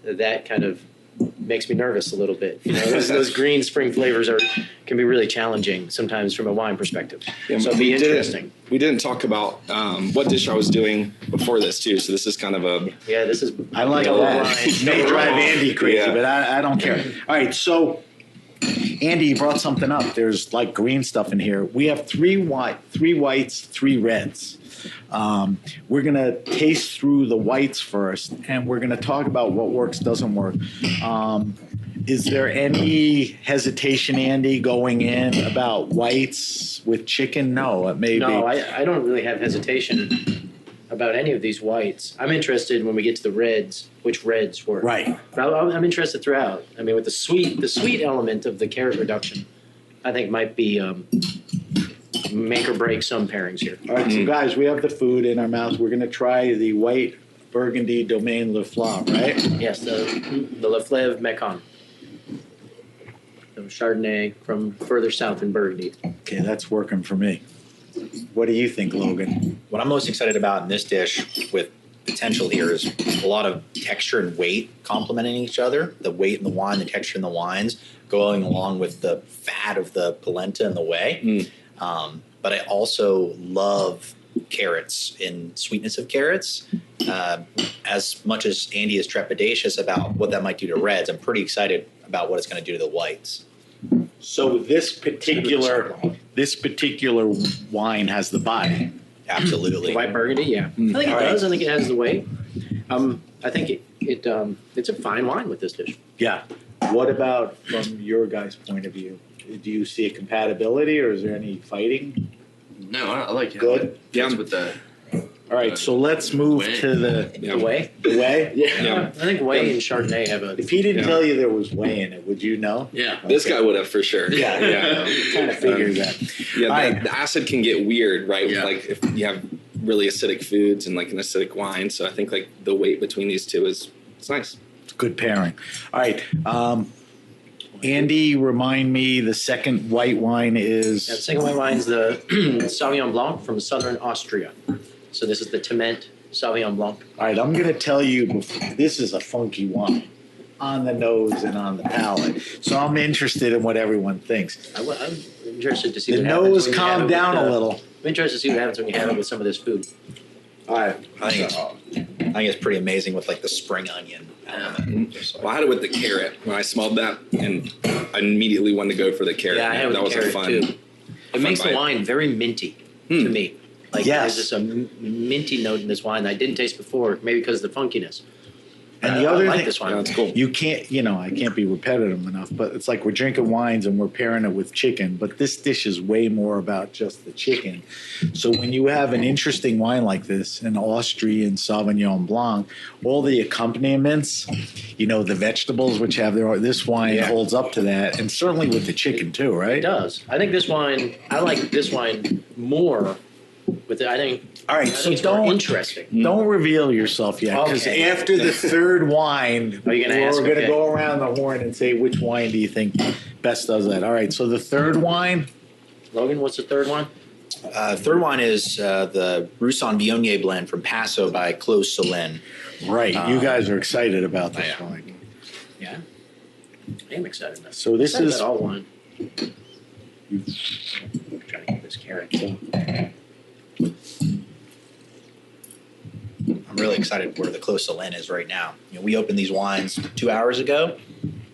F: that kind of makes me nervous a little bit. You know, those green spring flavors can be really challenging sometimes from a wine perspective.
G: Yeah,
F: so it'd be interesting.
G: We didn't talk about what dish I was doing before this too. So this is kind of a
F: this is
H: I like that. May drive Andy crazy, but I don't care. All right, so Andy, you brought something up. There's like green stuff in here. We have three whites, 3 reds. We're going to taste through the whites first, and we're going to talk about what works, doesn't work. Is there any hesitation, Andy, going in about whites with chicken? No, it may be.
F: No, I don't really have hesitation about any of these whites. I'm interested when we get to the reds, which reds work.
H: Right.
F: But I'm interested throughout. I mean, with the sweet element of the carrot reduction, I think might be make or break some pairings here.
H: All right, so guys, we have the food in our mouths. We're going to try the white Burgundy Domaine Le Fleur, right?
F: Yes, the Le Fleuve Mecon. Chardonnay from further south in Burgundy.
H: Okay, that's working for me. What do you think, Logan?
E: What I'm most excited about in this dish with potential here is a lot of texture and weight complementing each other. The weight in the wine, the texture in the wines, going along with the fat of the polenta and the whey. But I also love carrots and sweetness of carrots. As much as Andy is trepidatious about what that might do to reds, I'm pretty excited about what it's going to do to the whites.
H: So this particular wine has the body.
E: Absolutely.
F: White Burgundy, yeah. I think it does. I think it has the weight. I think it's a fine wine with this dish.
H: Yeah. What about from your guys' point of view? Do you see a compatibility, or is there any fighting?
I: No, I like it.
H: Good.
I: Yeah, with the.
H: All right, so let's move
I: whey.
H: to the
F: whey.
H: The whey.
F: Yeah. I think whey and Chardonnay have a.
H: If he didn't tell you there was whey in it, would you know?
I: Yeah.
G: This guy would have for sure.
H: Yeah. Kind of figured that.
G: Yeah, the acid can get weird, right?
I: Yeah.
G: Like if you have really acidic foods and like an acidic wine. So I think like the weight between these two it's nice.
H: It's a good pairing. All right. Andy, remind me, the second white wine is.
F: The second white wine is the Sauvignon Blanc from southern Austria. So this is the Tement Sauvignon Blanc.
H: All right, I'm going to tell you, this is a funky wine on the nose and on the palate. So I'm interested in what everyone thinks.
F: I'm interested to see
H: The
F: what happens
H: nose
F: when you
H: calmed
F: have it
H: down
F: with,
H: a little.
F: I'm interested to see what happens when you have it with some of this food.
H: All right.
E: I think it's pretty amazing with like the spring onion element.
G: Well, I had it with the carrot when I smelled that, and I immediately wanted to go for the carrot.
F: Yeah, I had it with
G: that
F: the
G: was
F: carrot
G: a fun.
F: too. It makes the
G: bite.
F: wine very minty to me. Like
H: Yes.
F: there's just a minty note in this wine that I didn't taste before, maybe because of the funkiness.
H: And the other
F: I like
H: thing,
F: this wine.
G: Yeah, it's cool.
H: you can't, I can't be repetitive enough, but it's like we're drinking wines and we're pairing it with chicken, but this dish is way more about just the chicken. So when you have an interesting wine like this, an Austrian Sauvignon Blanc, all the accompaniments, the vegetables which have this wine holds up to that, and certainly with the chicken too, right?
F: It does. I think this wine, I like this wine more with it. I think
H: All right,
F: I
H: so
F: think it's more
H: don't
F: interesting.
H: don't reveal yourself yet, because
F: Okay.
H: after the third wine,
F: Are you gonna ask?
H: we're going to
F: Okay.
H: go around the horn and say which wine do you think best does that. All right, so the third wine,
F: Logan, what's the third one?
E: Third wine is the Roussan Viognier blend from Paso by Clos Solin.
H: right? You guys are excited about this wine.
F: Yeah. I am excited about
H: So this
F: excited
H: is
F: about all wine. I'm trying to get this carrot.
E: I'm really excited where the Clos Solin is right now. We opened these wines 2 hours ago,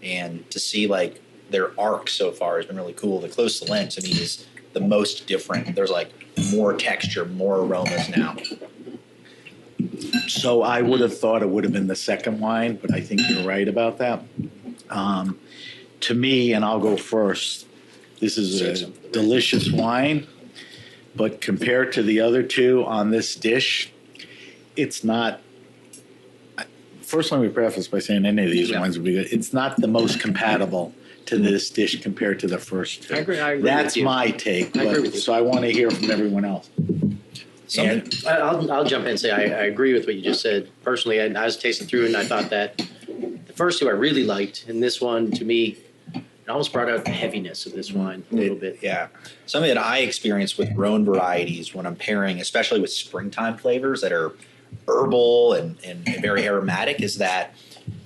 E: and to see like their arc so far has been really cool. The Clos Solin to me is the most different. There's like more texture, more aromas now.
H: So I would have thought it would have been the second wine, but I think you're right about that. To me, and I'll go first, this is a delicious wine, but compared to the other two on this dish, it's not. First, let me preface by saying any of these wines would be good. It's not the most compatible to this dish compared to the first two.
F: I agree
H: That's
F: with you.
H: my take.
F: I agree with you.
H: So I want to hear from everyone else.
E: Something,
F: I'll jump in and say I agree with what you just said. Personally, I was tasting through it and I thought that the first two I really liked, and this one to me It almost brought out the heaviness of this wine a little bit.
E: Yeah. Something that I experience with Rhone varieties when I'm pairing, especially with springtime flavors that are herbal and very aromatic, is that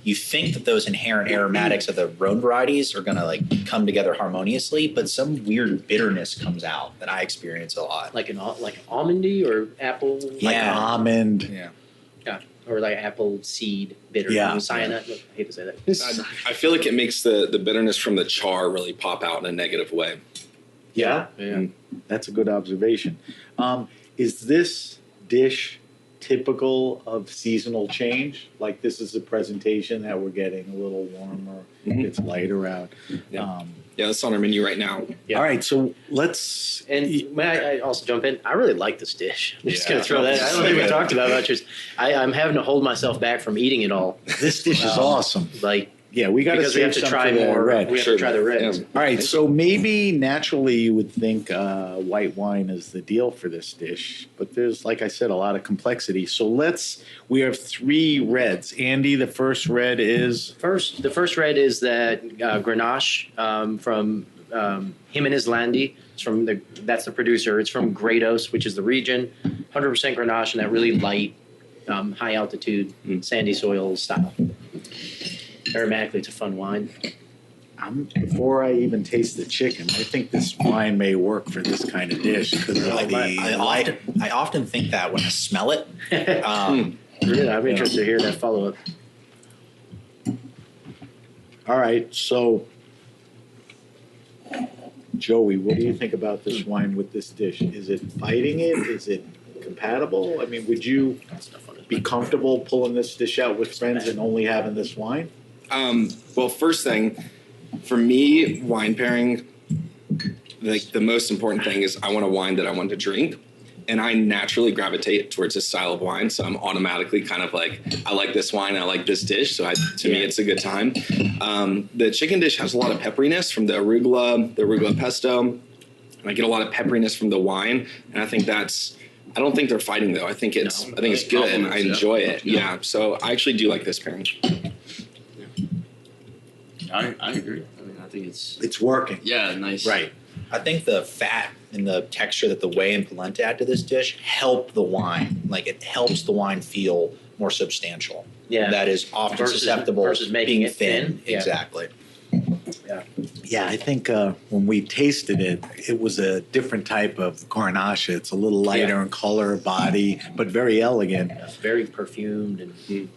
E: you think that those inherent aromatics of the Rhone varieties are going to like come together harmoniously, but some weird bitterness comes out that I experience a lot.
F: Like an almondy or apple?
H: Like almond.
E: Yeah.
F: Yeah. Or like apple seed bitter.
H: Yeah.
F: Cyanide. I hate to say that.
G: I feel like it makes the bitterness from the char really pop out in a negative way.
H: Yeah.
F: Yeah.
H: That's a good observation. Is this dish typical of seasonal change? Like this is a presentation that we're getting a little warmer, it's lighter out.
G: Yeah. Yeah, that's on our menu right now.
F: Yeah.
H: All right, so let's.
F: And may I also jump in? I really like this dish. I'm just
G: Yeah.
F: going to throw that. I don't think we talked about much. I'm having to hold myself back from eating it all.
H: This dish is awesome.
F: Like,
H: Yeah, we got
F: because we have to try more.
H: red.
F: We have to try the red.
G: Yeah.
H: All right, so maybe naturally you would think white wine is the deal for this dish, but there's, like I said, a lot of complexity. So we have 3 reds. Andy, the first red is?
F: The first red is that Grenache from him and his Landy. That's the producer. It's from Grados, which is the region. 100% Grenache and that really light, high altitude, sandy soil style. Aromatically, it's a fun wine.
H: Before I even taste the chicken, I think this wine may work for this kind of dish because of
E: I often think that when I smell it.
F: Really, I'm interested to hear that follow up.
H: All right, so Joey, what do you think about this wine with this dish? Is it fighting it? Is it compatible? I mean, would you be comfortable pulling this dish out with friends and only having this wine?
G: Well, first thing, for me, wine pairing, like the most important thing is I want a wine that I want to drink. And I naturally gravitate towards this style of wine. So I'm automatically kind of like, I like this wine, I like this dish. So to me, it's a good time. The chicken dish has a lot of pepperiness from the arugula pesto. And I get a lot of pepperiness from the wine. And I think I don't think they're fighting though. I think it's good and I enjoy it. Yeah. So I actually do like this pairing.
I: I agree. I mean, I think
H: It's working.
I: yeah, nice.
H: Right.
E: I think the fat and the texture that the whey and polenta add to this dish help the wine. Like it helps the wine feel more substantial.
F: Yeah.
E: That is often susceptible
F: versus making
E: being
F: it thin. Yeah.
E: Exactly.
F: Yeah.
H: Yeah, I think when we tasted it, it was a different type of Grenache. It's a little lighter in color, body, but very elegant.
F: Very perfumed and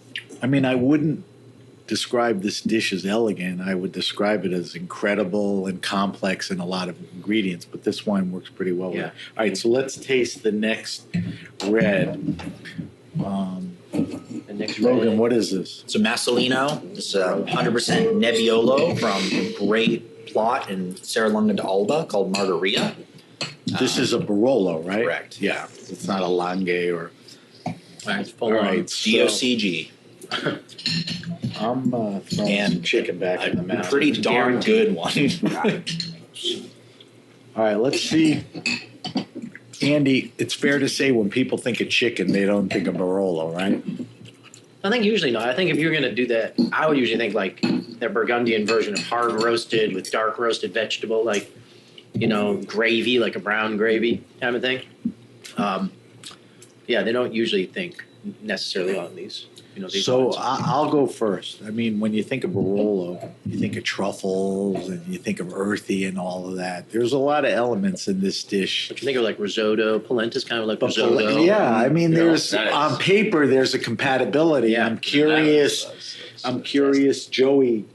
H: I mean, I wouldn't describe this dish as elegant. I would describe it as incredible and complex in a lot of ingredients, but this wine works pretty well with it. All right, so let's taste the next red.
F: the next
H: Logan,
F: red.
H: what is this?
E: So Massolino is 100% Nebbiolo from a great plot in Serralunga d'Alba called Margarita.
H: This is a Barolo, right?
E: Correct.
H: Yeah, it's not a Lange or.
F: It's
H: All right, so
E: DOCG.
H: I'm throwing some chicken back in the mouth.
E: Pretty darn good one.
H: All right, let's see. Andy, it's fair to say when people think of chicken, they don't think of Barolo, right?
F: I think usually no. I think if you're going to do that, I would usually think like their Burgundian version of hard roasted with dark roasted vegetable, like, gravy, like a brown gravy kind of thing. Yeah, they don't usually think necessarily on these. These
H: So
F: ones.
H: I'll go first. I mean, when you think of Barolo, you think of truffles and you think of earthy and all of that. There's a lot of elements in this dish.
F: But you think of like risotto. Polenta's kind of like
H: But
F: risotto.
H: yeah, I mean, there's
I: that is-
H: on paper there's a compatibility.
F: Yeah.
H: I'm curious, Joey,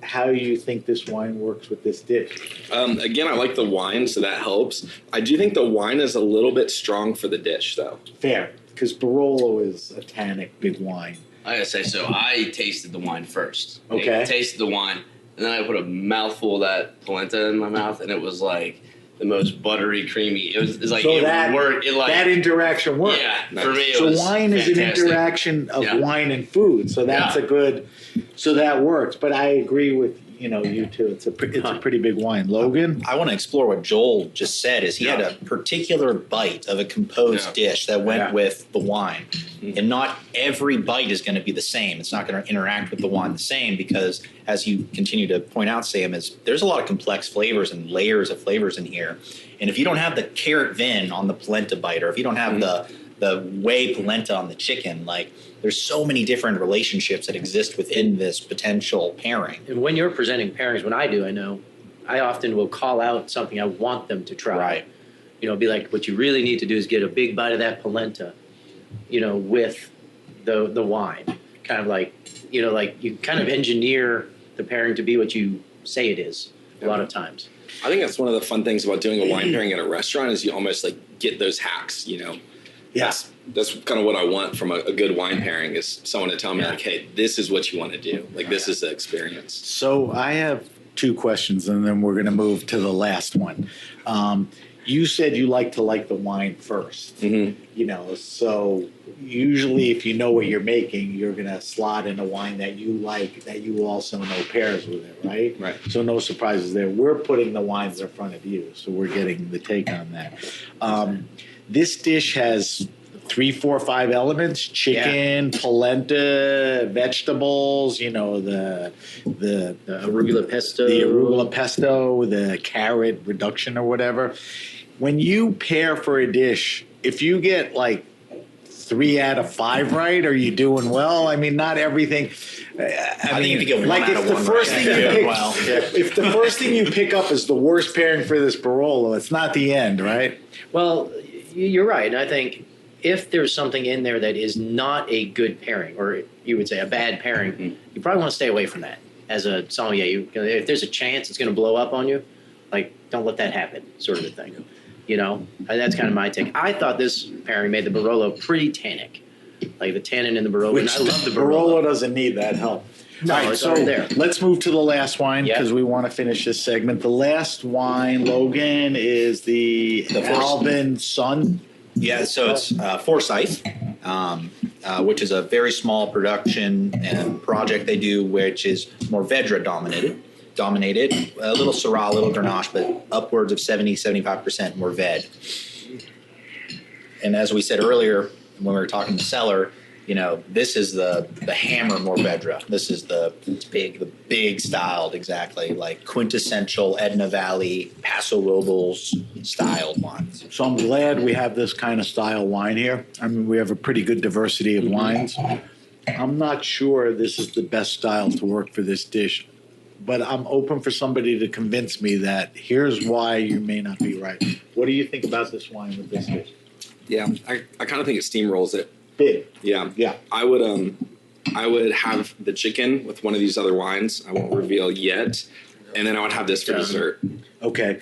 H: how you think this wine works with this dish.
G: Again, I like the wine, so that helps. I do think the wine is a little bit strong for the dish, though.
H: Fair, because Barolo is a tannic big wine.
I: I gotta say, so I tasted the wine first.
H: Okay.
I: I tasted the wine, and then I put a mouthful of that polenta in my mouth, and it was like the most buttery, creamy. It's like
H: So
I: it
H: that
I: worked.
H: that interaction worked.
I: Yeah, for me, it
H: So
I: was
H: wine is an
I: fantastic.
H: interaction of
I: Yeah.
H: wine and food. So that's
I: Yeah.
H: so that works. But I agree with you too. It's a pretty big wine. Logan?
E: I want to explore what Joel just said. Is he had a particular bite of a composed dish that went with the wine, and not every bite is going to be the same. It's not going to interact with the wine the same because, as you continue to point out, Sam, there's a lot of complex flavors and layers of flavors in here. And if you don't have the carrot vin on the polenta bite, or if you don't have the whey polenta on the chicken, like there's so many different relationships that exist within this potential pairing.
F: And when you're presenting pairings, when I know, I often will call out something I want them to try.
E: Right.
F: Be like, what you really need to do is get a big bite of that polenta, with the wine. Kind of like, like you kind of engineer the pairing to be what you say it is a lot of times.
G: I think that's one of the fun things about doing a wine pairing at a restaurant is you almost like get those hacks,
H: Yes.
G: That's kind of what I want from a good wine pairing is someone to tell me like, hey, this is what you want to do. Like, this is the experience.
H: So I have 2 questions, and then we're going to move to the last one. You said you like the wine first. So usually if you know what you're making, you're going to slot in a wine that you like, that you also know pairs with it, right?
G: Right.
H: So no surprises there. We're putting the wines in front of you, so we're getting the take on that. This dish has 3, 4, 5 elements: chicken, polenta, vegetables. The
F: arugula pesto,
H: the carrot reduction or whatever. When you pair for a dish, if you get like 3 out of 5 right, are you doing well? I mean, not everything. I mean,
E: think if you get 1 out
H: if
E: of
H: the
E: 1
H: first
E: right,
H: thing you pick,
E: well.
H: if the first thing you pick up is the worst pairing for this Barolo, it's not the end, right?
F: Well, you're right. And I think if there's something in there that is not a good pairing, or you would say a bad pairing, you probably want to stay away from that. As a sommelier, if there's a chance it's going to blow up on you, like, don't let that happen, sort of a thing. And that's kind of my take. I thought this pairing made the Barolo pretty tannic, like the tannin in the Barolo. And I love the Barolo.
H: Barolo doesn't need that help.
F: No,
H: All right,
F: it's
H: so
F: already there.
H: let's move to the last wine because
F: Yeah.
H: we want to finish this segment. The last wine, Logan, is the Alban Sun.
E: Yeah, so it's Forsyth, which is a very small production and project they do, which is Mourvedre dominated, a little Syrah, a little Grenache, but upwards of 70-75% Mourvedre. And as we said earlier, when we were talking to Cellar, this is the hammer Mourvedre. This is the big styled, exactly, like quintessential Edna Valley, Paso Robles styled wines.
H: So I'm glad we have this kind of style wine here. I mean, we have a pretty good diversity of wines. I'm not sure this is the best style to work for this dish, but I'm open for somebody to convince me that here's why you may not be right. What do you think about this wine with this dish?
G: Yeah, I kind of think it steamrolls it.
H: Big.
G: Yeah. I would have the chicken with one of these other wines. I won't reveal yet. And then I would have this for dessert.
H: Okay.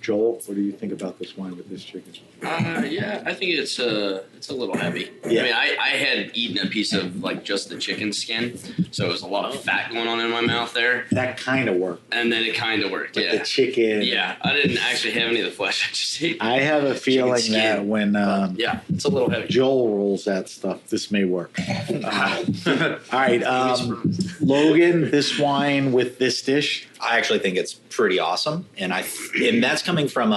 H: Joel, what do you think about this wine with this chicken?
I: Yeah, I think it's a little heavy.
H: Yeah.
I: I mean, I had eaten a piece of like just the chicken skin, so it was a lot of fat going on in my mouth there.
H: That kind of worked.
I: And then it kind of worked.
H: But
I: Yeah.
H: the chicken.
I: Yeah, I didn't actually have any of the flesh. I just ate.
H: I have a feeling
I: skin.
H: that when
I: Yeah, it's a little heavy.
H: Joel rolls that stuff, this may work. All right, Logan, this wine with this dish.
E: I actually think it's pretty awesome, and that's coming from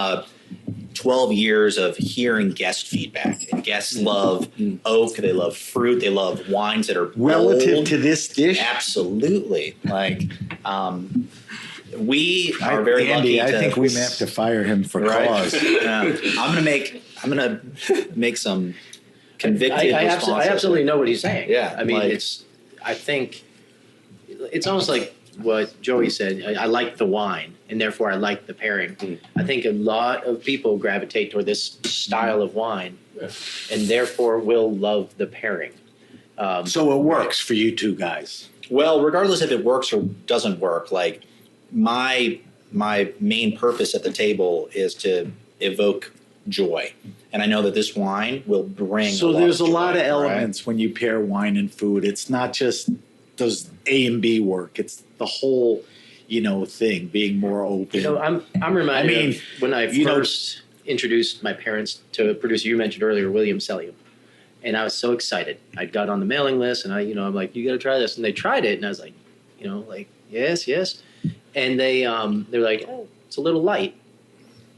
E: 12 years of hearing guest feedback. And guests love oak, they love fruit, they love wines that are
H: Relative
E: bold.
H: to this dish?
E: Absolutely. Like, we are very
H: Andy,
E: lucky.
H: I think we may have to fire him for cause.
E: I'm gonna make some convicted
F: I
E: responses.
F: absolutely know what he's saying.
E: Yeah,
F: I mean,
E: like-
F: I think it's almost like what Joey said. I like the wine, and therefore I like the pairing. I think a lot of people gravitate toward this style of wine, and therefore will love the pairing.
H: So it works for you two guys.
E: Well, regardless if it works or doesn't work, like my main purpose at the table is to evoke joy. And I know that this wine will bring
H: So there's a lot of
E: joy,
H: elements when you pair wine and food. It's not just does A and B work. It's the whole, thing, being more open.
F: I'm reminded
H: I mean,
F: of when I first introduced my parents to a producer you mentioned earlier, William Sellium. And I was so excited. I got on the mailing list, and I'm like, you got to try this. And they tried it, and I was like, like, yes, yes. And they're like, oh, it's a little light.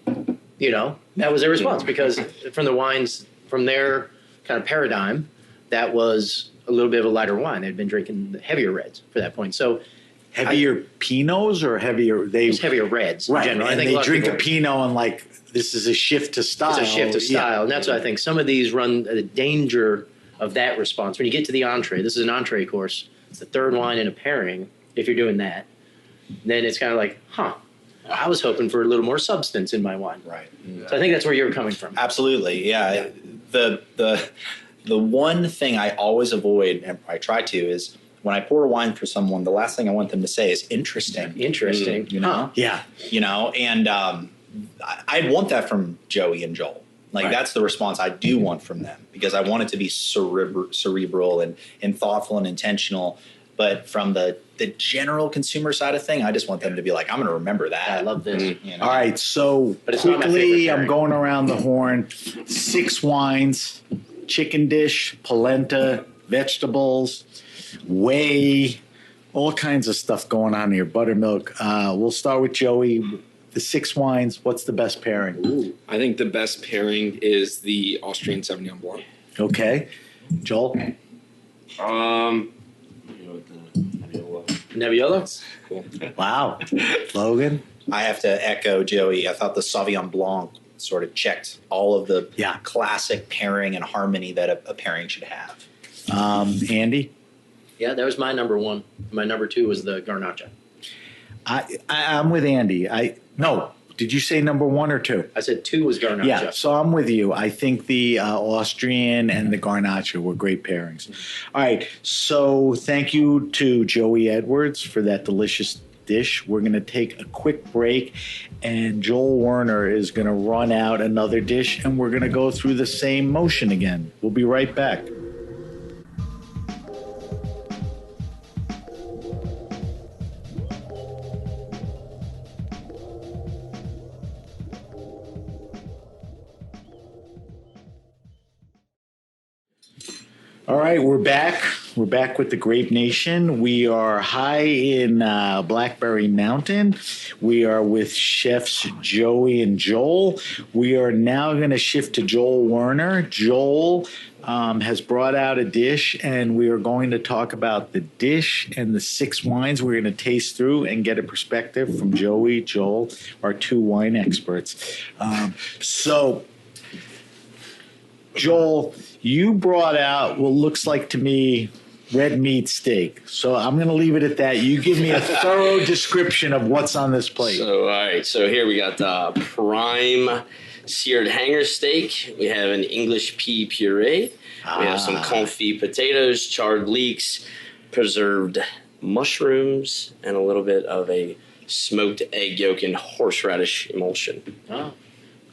F: That was their response, because from the wines, from their kind of paradigm, that was a little bit of a lighter wine. They'd been drinking the heavier reds for that point. So
H: Heavier Pinots or heavier?
F: just heavier reds in general.
H: And
F: I think
H: they drink a
F: people,
H: Pinot and like, this is a shift to style.
F: it's a shift of style. And that's what I think. Some of these run the danger of that response. When you get to the entree, this is an entree course. It's the third wine in a pairing. If you're doing that, then it's kind of like, I was hoping for a little more substance in my wine.
E: Right.
F: So I think that's where you're coming from.
E: Absolutely. Yeah. The one thing I always avoid, and I try to, is when I pour wine for someone, the last thing I want them to say is interesting.
F: Interesting.
H: Yeah.
E: And I'd want that from Joey and Joel. Like, that's the response I do want from them, because I want it to be cerebral and thoughtful and intentional. But from the general consumer side of thing, I just want them to be like, I'm going to remember that.
F: I love this.
H: All right, so
F: it's not my favorite
H: quickly, I'm
F: pairing.
H: going around the horn. 6 wines, chicken dish, polenta, vegetables, whey, all kinds of stuff going on here. Buttermilk. We'll start with Joey. The 6 wines, what's the best pairing?
G: Ooh. I think the best pairing is the Austrian Sauvignon Blanc.
H: Okay. Joel?
F: Nebbiolo?
G: Cool.
H: Wow. Logan?
E: I have to echo Joey. I thought the Sauvignon Blanc sort of checked all of the classic pairing and harmony that a pairing should have.
H: Andy?
F: Yeah, that was my number 1. My number 2 was the Garnacha.
H: I'm with Andy. No. Did you say number 1 or 2?
F: I said 2 was Garnacha.
H: Yeah, so I'm with you. I think the Austrian and the Garnacha were great pairings. All right, so thank you to Joey Edwards for that delicious dish. We're going to take a quick break, and Joel Werner is going to run out another dish, and we're going to go through the same motion again. We'll be right back. All right, we're back. We're back with the Grape Nation. We are high in Blackberry Mountain. We are with chefs Joey and Joel. We are now going to shift to Joel Werner. Joel has brought out a dish, and we are going to talk about the dish and the 6 wines we're going to taste through and get a perspective from Joey, Joel, our 2 wine experts. So, Joel, you brought out what looks like to me red meat steak. So I'm going to leave it at that. You give me a thorough description of what's on this plate.
I: So, all right. So here we got prime seared hanger steak. We have an English pea puree. We have some confit potatoes, charred leeks, preserved mushrooms, and a little bit of a smoked egg yolk and horseradish emulsion.
F: Oh.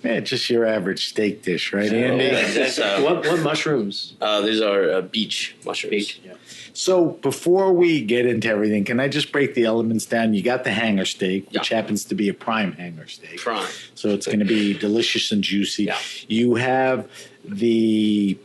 H: Yeah, just your average steak dish, right, Andy?
F: What mushrooms?
I: These are beach mushrooms.
F: Beach, yeah.
H: So before we get into everything, can I just break the elements down? You got the hanger steak, which happens to be a prime hanger steak.
I: Prime.
H: So it's going to be delicious and juicy.
I: Yeah.
H: You have the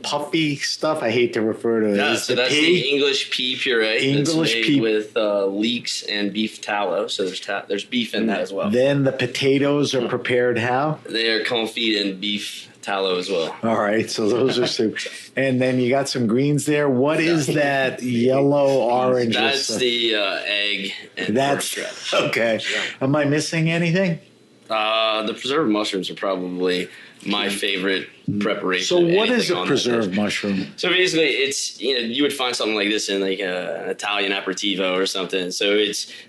H: puffy stuff. I hate to refer to it.
I: Yeah, so that's the English pea puree.
H: English
I: that's made
H: pea
I: with leeks and beef tallow. So there's beef in that as well.
H: Then the potatoes are prepared how?
I: They are confit and beef tallow as well.
H: All right, so those are soup. And then you got some greens there. What is that yellow orange?
I: That's the egg and horseradish.
H: Okay. Am I missing anything?
I: The preserved mushrooms are probably my favorite preparation.
H: So
I: of
H: what is
I: anything
H: a
I: on
H: preserved
I: that.
H: mushroom?
I: So basically, it's you would find something like this in like an Italian aperitivo or something. So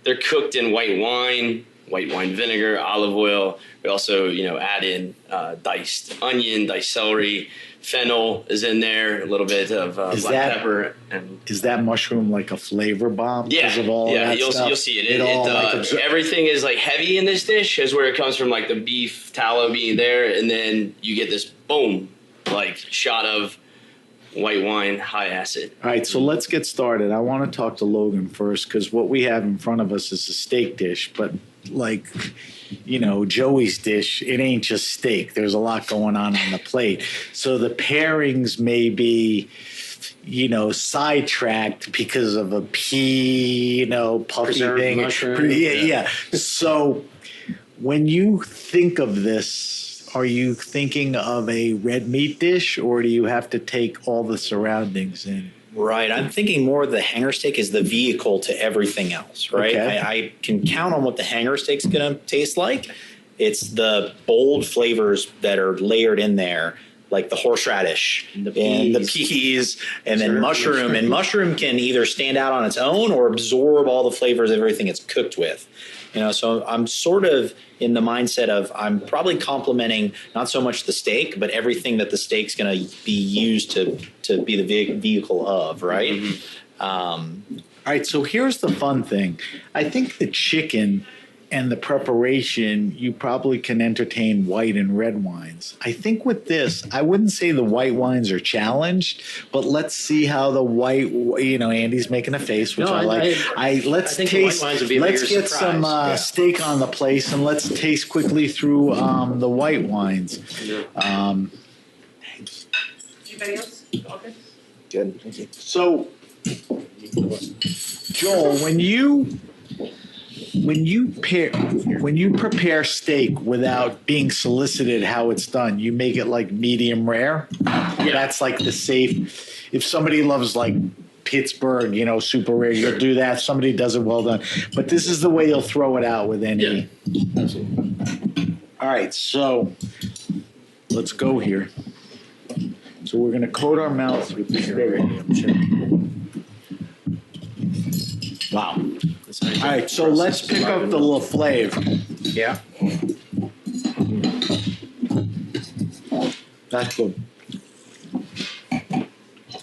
I: they're cooked in white wine vinegar, olive oil. We also add in diced onion, diced celery, fennel is in there, a little bit of black pepper. And
H: is that mushroom like a flavor bomb?
I: Yeah,
H: of all that
I: you'll
H: stuff?
I: see it. Everything is like heavy in this dish, is where it comes from, like the beef tallow being there, and then you get this boom, like shot of white wine, high acid.
H: All right, so let's get started. I want to talk to Logan first, because what we have in front of us is a steak dish, but like Joey's dish, it ain't just steak. There's a lot going on the plate. So the pairings may be sidetracked because of a pea, puffy
F: Preserved
H: thing.
F: mushroom.
H: Yeah. So when you think of this, are you thinking of a red meat dish, or do you have to take all the surroundings in?
E: Right. I'm thinking more the hanger steak is the vehicle to everything else, right?
H: Okay.
E: I can count on what the hanger steak's going to taste like. It's the bold flavors that are layered in there, like the horseradish and the peas, and then mushroom. And mushroom can either stand out on its own or absorb all the flavors of everything it's cooked with. So I'm sort of in the mindset of I'm probably complimenting not so much the steak, but everything that the steak's going to be used to be the vehicle of, right?
H: Mm-hmm. All right, so here's the fun thing. I think the chicken and the preparation, you probably can entertain white and red wines. I think with this, I wouldn't say the white wines are challenged, but let's see how the white, Andy's making a face, which I like. Let's
F: think
H: taste,
F: the white wines would be a
H: let's
F: bigger
H: get
F: surprise.
H: some steak on the place, and let's taste quickly through the white wines.
J: Anybody else? Okay.
E: Good. Thank you.
H: So, Joel, when you prepare steak without being solicited how it's done, you make it like medium rare. Yeah. That's like the safe. If somebody loves like Pittsburgh, super rare, you'll do that. If somebody does it well done. But this is the way you'll throw it out with any. Yeah. All right, so let's go here. So we're going to coat our mouths with the steak. Wow. All right, so let's pick up the La Flav.
E: Yeah.
H: That's good.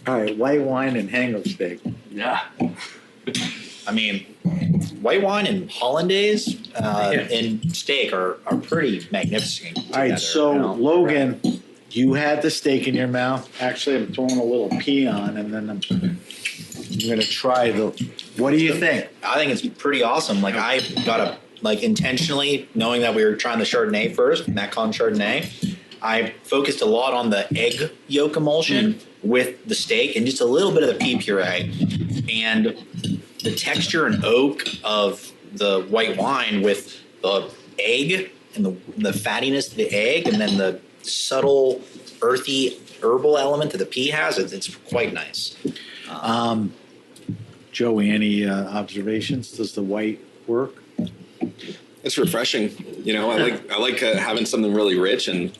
H: All right, white wine and hanger steak.
I: Yeah.
E: I mean, white wine and hollandaise and steak are pretty magnificent together.
H: All right, so Logan, you had the steak in your mouth. Actually, I'm throwing a little pea on, and then I'm going to try what do you think?
E: I think it's pretty awesome. Like I got intentionally knowing that we were trying the Chardonnay first, Macon Chardonnay. I focused a lot on the egg yolk emulsion with the steak and just a little bit of the pea puree, and the texture and oak of the white wine with the egg and the fattiness of the egg, and then the subtle earthy herbal element that the pea has. It's quite nice.
H: Joey, any observations? Does the white work?
G: It's refreshing. I like having something really rich and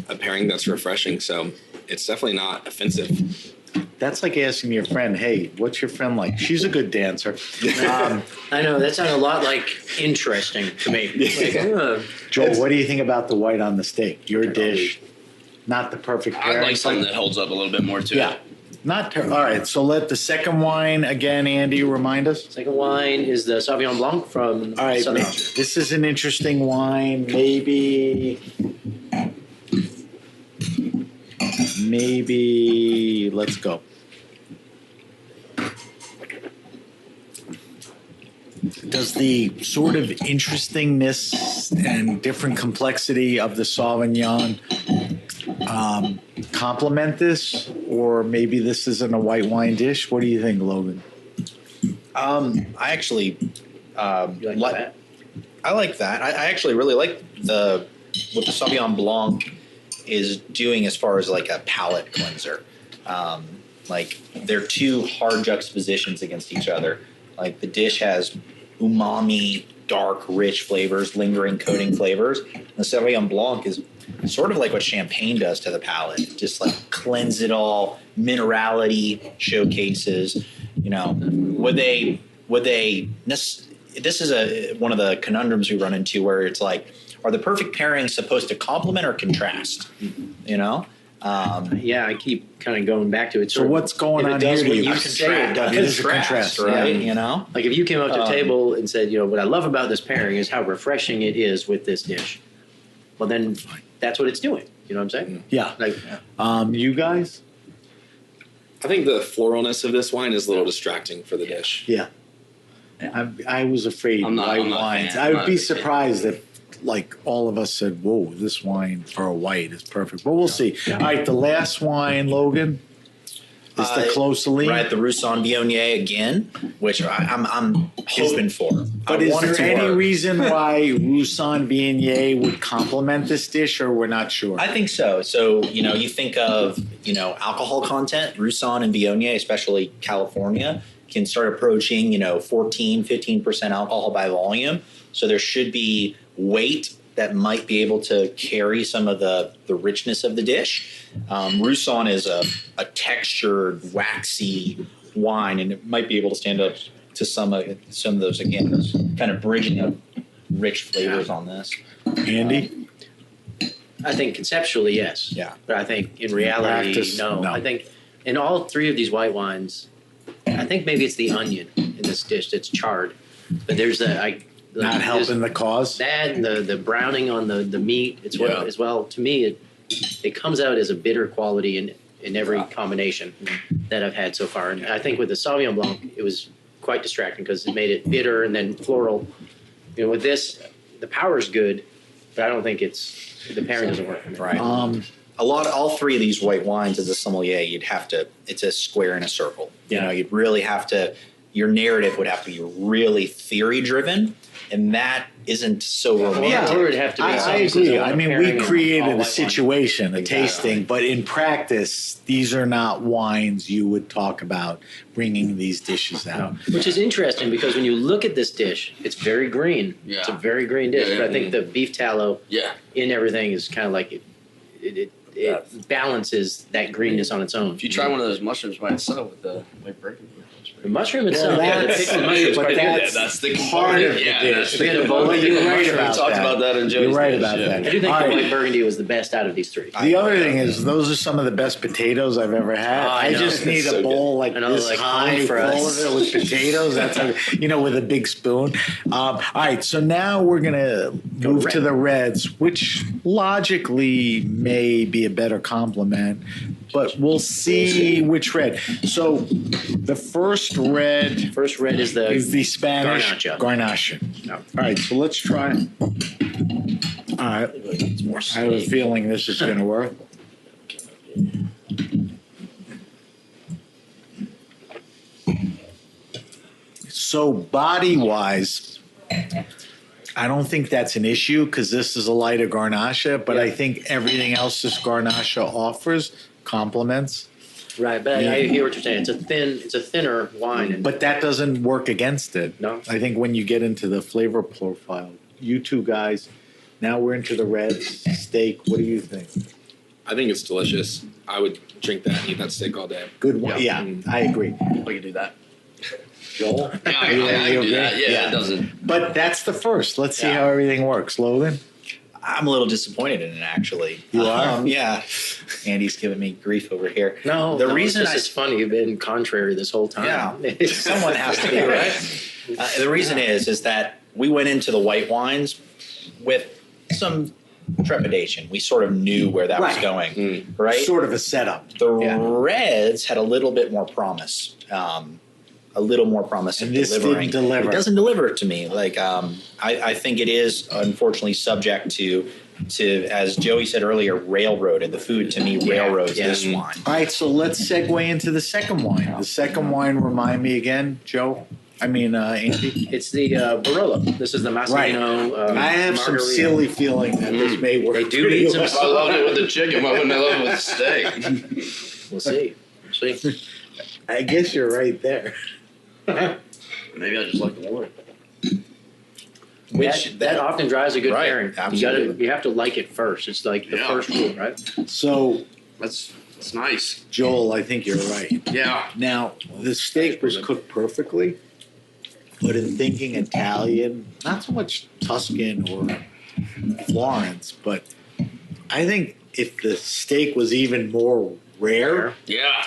G: a pairing that's refreshing. So it's definitely not offensive.
H: That's like asking your friend, hey, what's your friend like? She's a good dancer.
F: I know, that sounded a lot like interesting to me.
H: Joel, what do you think about the white on the steak? Your dish, not the perfect pairing.
I: I'd like something that holds up a little bit more to it.
H: All right, so let the second wine again, Andy, remind us.
F: Second wine is the Sauvignon Blanc from Southern Austria.
H: This is an interesting wine. Maybe let's go. Does the sort of interestingness and different complexity of the Sauvignon complement this, or maybe this isn't a white wine dish? What do you think, Logan?
E: I actually
F: You like that?
E: I like that. I actually really like what the Sauvignon Blanc is doing as far as like a palate cleanser. Like they're two hard juxtapositions against each other. Like the dish has umami, dark, rich flavors, lingering, coating flavors. And the Sauvignon Blanc is sort of like what champagne does to the palate. It just like cleanse it all, minerality showcases. This is one of the conundrums we run into where it's like, are the perfect pairings supposed to complement or contrast?
F: Yeah, I keep kind of going back to it.
H: So what's going on here?
F: You say it does.
H: It is a contrast,
E: right?
F: Yeah. Like if you came up to the table and said, what I love about this pairing is how refreshing it is with this dish. Well, then that's what it's doing. You know what I'm saying?
H: Yeah. You guys?
G: I think the floralness of this wine is a little distracting for the dish.
H: Yeah. I was afraid
I: I'm not
H: wines. I would be surprised if all of us said, whoa, this wine for a white is perfect. But we'll see. All right, the last wine, Logan. Is the close lean?
E: Right, the Roussan Viognier again, which I'm hoping for.
H: But is there any reason why Roussan Viognier would complement this dish, or we're not sure?
E: I think so. So, you think of, alcohol content, Roussan and Viognier, especially California, can start approaching, 14, 15% alcohol by volume. So there should be weight that might be able to carry some of the richness of the dish. Roussan is a textured, waxy wine, and it might be able to stand up to some of those, again, those kind of bridging of rich flavors on this.
H: Andy?
F: I think conceptually, yes.
E: Yeah.
F: But I think in reality,
H: practice,
F: no.
H: no.
F: I think in all three of these white wines, I think maybe it's the onion in this dish that's charred. But there's
H: Not helping the cause?
F: that and the browning on the meat as well. To me, it comes out as a bitter quality in every combination that I've had so far. And I think with the Sauvignon Blanc, it was quite distracting because it made it bitter and then floral. With this, the power is good, but I don't think the pairing doesn't work for me.
E: Right. All three of these white wines as a sommelier, it's a square and a circle. You'd really have to, your narrative would have to be really theory driven, and that isn't so romantic.
F: Yeah, it would have to be.
H: I agree. I mean, we created a
F: a
H: situation, a tasting, but in practice, these are not wines you would talk about bringing these dishes out.
F: Which is interesting because when you look at this dish, it's very green.
I: Yeah.
F: It's a very green dish, but I think the beef tallow in everything is kind of like it balances that greenness on its own.
I: If you try one of those mushrooms by itself with the white burgundy.
F: The mushroom itself,
I: That's the
H: part of the dish. You're right about
I: talked
H: that.
I: about that in Joe's
H: You're right
I: dish,
H: about
I: yeah.
H: that.
F: I do think
H: All
F: the
H: right.
F: white burgundy was the best out of these three.
H: The other thing is, those are some of the best potatoes I've ever had.
F: Oh, I
H: I
F: know.
H: just need
I: So
H: a bowl like
F: I know,
H: this
F: like
H: high,
F: home
H: full
F: fries.
H: of it with potatoes. That's with a big spoon. All right, so now we're gonna move to the reds, which logically may be a better complement, but we'll see which red. So the first red
F: is the
H: Spanish Garnacha.
F: No.
H: All right, so let's try. All right, I have a feeling this is going to work. So body-wise, I don't think that's an issue because this is a lighter Garnacha, but I think everything else this Garnacha offers complements.
F: Right, but I hear what you're saying. It's a thinner wine. And
H: But that doesn't work against it.
F: No.
H: I think when you get into the flavor profile, you two guys, now we're into the reds, steak. What do you think?
G: I think it's delicious. I would drink that and eat that steak all day.
H: Good one. Yeah, I agree.
I: We could do that.
H: Joel?
I: Yeah, I can do that. Yeah, it doesn't.
H: But that's the first. Let's see how everything works. Logan?
E: I'm a little disappointed in it, actually.
H: You are?
E: Yeah. Andy's giving me grief over here.
F: the reason it's funny, you've been contrary this whole time.
E: Yeah, someone has to be, right? The reason is that we went into the white wines with some trepidation. We sort of knew where that was going, right?
H: Sort of a setup.
E: The reds had a little bit more promise. A little more promise
H: And
E: of
H: this
E: delivering.
H: didn't deliver.
E: It doesn't deliver to me. Like I think it is unfortunately subject to as Joey said earlier, railroaded. The food to me railroads this wine.
H: All right, so let's segue into the second wine. The second wine, remind me again, Joe? Andy?
F: It's the Barolo. This is the Massimino.
H: I have some
F: Margarita.
H: silly feeling that this may work.
F: They do
H: pretty
F: eat some.
H: well.
I: I loved it with the chicken. Why wouldn't I love it with the steak?
F: We'll see.
H: I guess you're right there.
I: Maybe I just like the water.
F: That often drives a good pairing.
E: Absolutely.
F: You have to like it first. It's like the first rule, right?
H: So,
I: That's nice.
H: Joel, I think you're right.
I: Yeah.
H: Now, the steak was cooked perfectly, but in thinking Italian, not so much Tuscan or Florence, but I think if the steak was even more rare,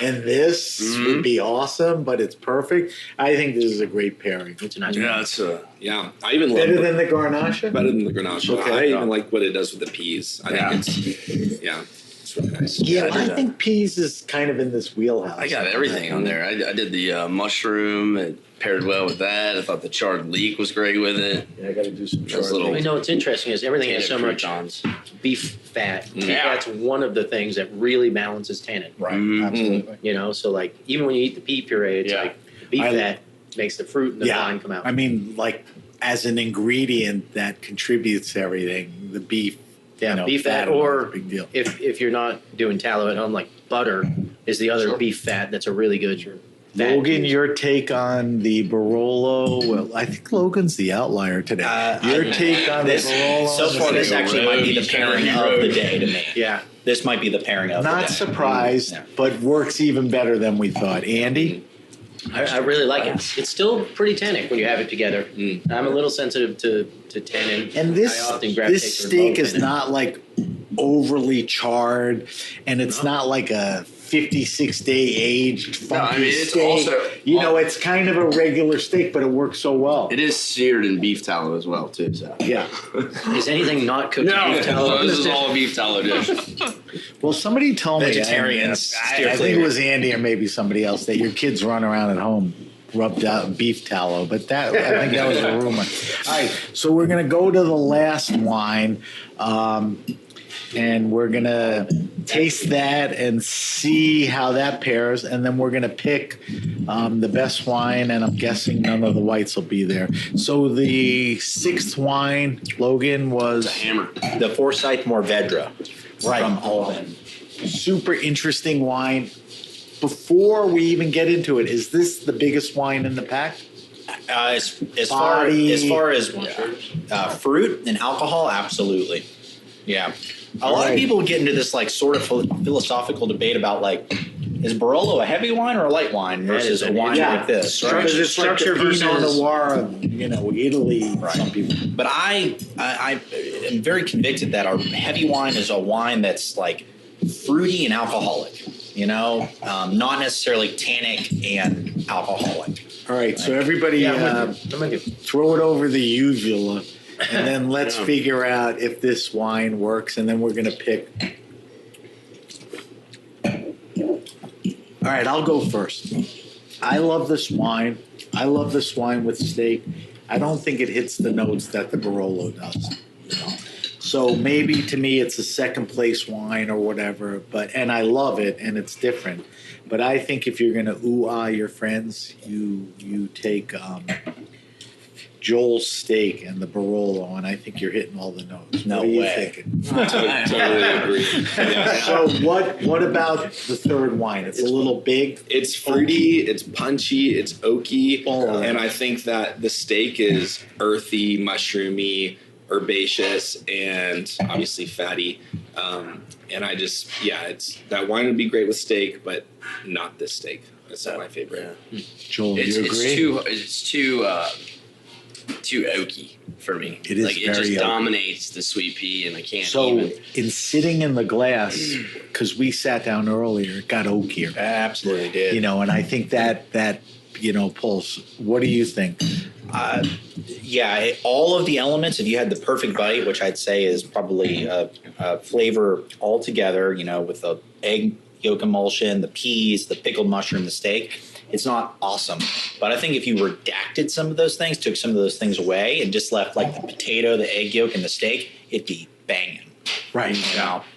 H: and this would be awesome, but it's perfect. I think this is a great pairing.
F: It's a nice
I: Yeah, it's
G: Yeah, I even love
H: Better than the Garnacha?
G: better than the Grenache.
H: Okay.
G: I even like what it does with the peas. I think it's It's really nice.
H: Yeah,
I: I
H: I
I: did
H: think peas is kind of in this wheelhouse.
I: I got everything on there. I did the mushroom. It paired well with that. I thought the charred leek was great with it.
H: Yeah, I got to do some
I: Those little
F: I know what's interesting is everything has so much
I: croutons.
F: beef fat.
I: Yeah.
F: That's one of the things that really balances tannin.
H: Right,
I: Mhm.
H: absolutely.
F: You know, so like even when you eat the pea puree, it's
I: Yeah.
F: like the beef fat makes the fruit and the vine come out.
H: I mean, like as an ingredient that contributes to everything, the beef.
F: Yeah, beef fat,
H: is a
F: or
H: big deal.
F: if you're not doing tallow at home, like butter is the other beef fat. That's a really good. Fat
H: Logan,
F: to use.
H: your take on the Barolo? Well, I think Logan's the outlier today. Your take on
E: this,
H: the Barolo?
E: so far, this actually might be the pairing of the day to me.
F: Yeah.
E: This might be the pairing of the day.
H: Not surprised,
E: Yeah.
H: but works even better than we thought. Andy?
F: I really like it. It's still pretty tannic when you have it together. I'm a little sensitive to tannin.
H: And this
F: I often gravitate
H: this
F: toward
H: steak
F: low
H: is
F: tannin.
H: not like overly charred, and it's not like a 56-day aged funky
I: I mean, it's
H: steak.
I: also-
H: you know, it's kind of a regular steak, but it works so well.
I: It is seared in beef tallow as well, too. So.
H: Yeah.
F: Is anything not cooked in
I: No,
F: beef tallow?
I: this is all a beef tallow dish.
H: Well, somebody told me,
E: Vegetarians
H: I
E: steer
H: think
E: clear.
H: it was Andy or maybe somebody else, that your kids run around at home rubbed out beef tallow, but that I think that was a rumor. All right, so we're gonna go to the last wine, and we're gonna taste that and see how that pairs, and then we're gonna pick the best wine, and I'm guessing none of the whites will be there. So the sixth wine, Logan, was
I: Hammer.
E: The Forsyth Morvedra from Alden.
H: super interesting wine. Before we even get into it, is this the biggest wine in the pack?
E: As far
H: Body.
E: as fruit and alcohol, absolutely. Yeah. A lot of people get into this like sort of philosophical debate about like, is Barolo a heavy wine or a light wine versus a wine like this? Right?
H: Because it's like the
F: Structure
H: Pinot
F: versus-
H: Noir of, Italy.
E: Right.
H: Some people.
E: But I am very convicted that a heavy wine is a wine that's like fruity and alcoholic. Not necessarily tannic and alcoholic.
H: All right, so everybody
F: I'm with you.
H: throw it over the uvula, and then let's figure out if this wine works, and then we're going to pick. All right, I'll go first. I love this wine. I love this wine with steak. I don't think it hits the notes that the Barolo does. So maybe to me it's a second place wine or whatever, and I love it and it's different. But I think if you're gonna ooh-ah your friends, you take Joel's steak and the Barolo, and I think you're hitting all the notes.
E: No
H: what are you
E: way.
H: thinking?
G: Totally agree. Yeah.
H: So what about the third wine? It's a little big.
G: It's fruity, it's punchy, it's oaky,
H: Oh.
G: and I think that the steak is earthy, mushroomy, herbaceous, and obviously fatty. And I just, it's that wine would be great with steak, but not this steak. That's not my favorite.
H: Joel,
I: It's,
H: you agree?
I: it's too oaky for me.
H: It is
I: like it
H: very
I: just
H: oaky.
I: dominates the sweet pea, and I can't
H: So
I: even.
H: in sitting in the glass, because we sat down earlier, it got oakier.
E: Absolutely did.
H: And I think that pulse. What do you think?
E: All of the elements, if you had the perfect bite, which I'd say is probably a flavor all together, with the egg yolk emulsion, the peas, the pickled mushroom, the steak, it's not awesome. But I think if you redacted some of those things, took some of those things away, and just left like the potato, the egg yolk, and the steak, it'd be banging.
H: Right.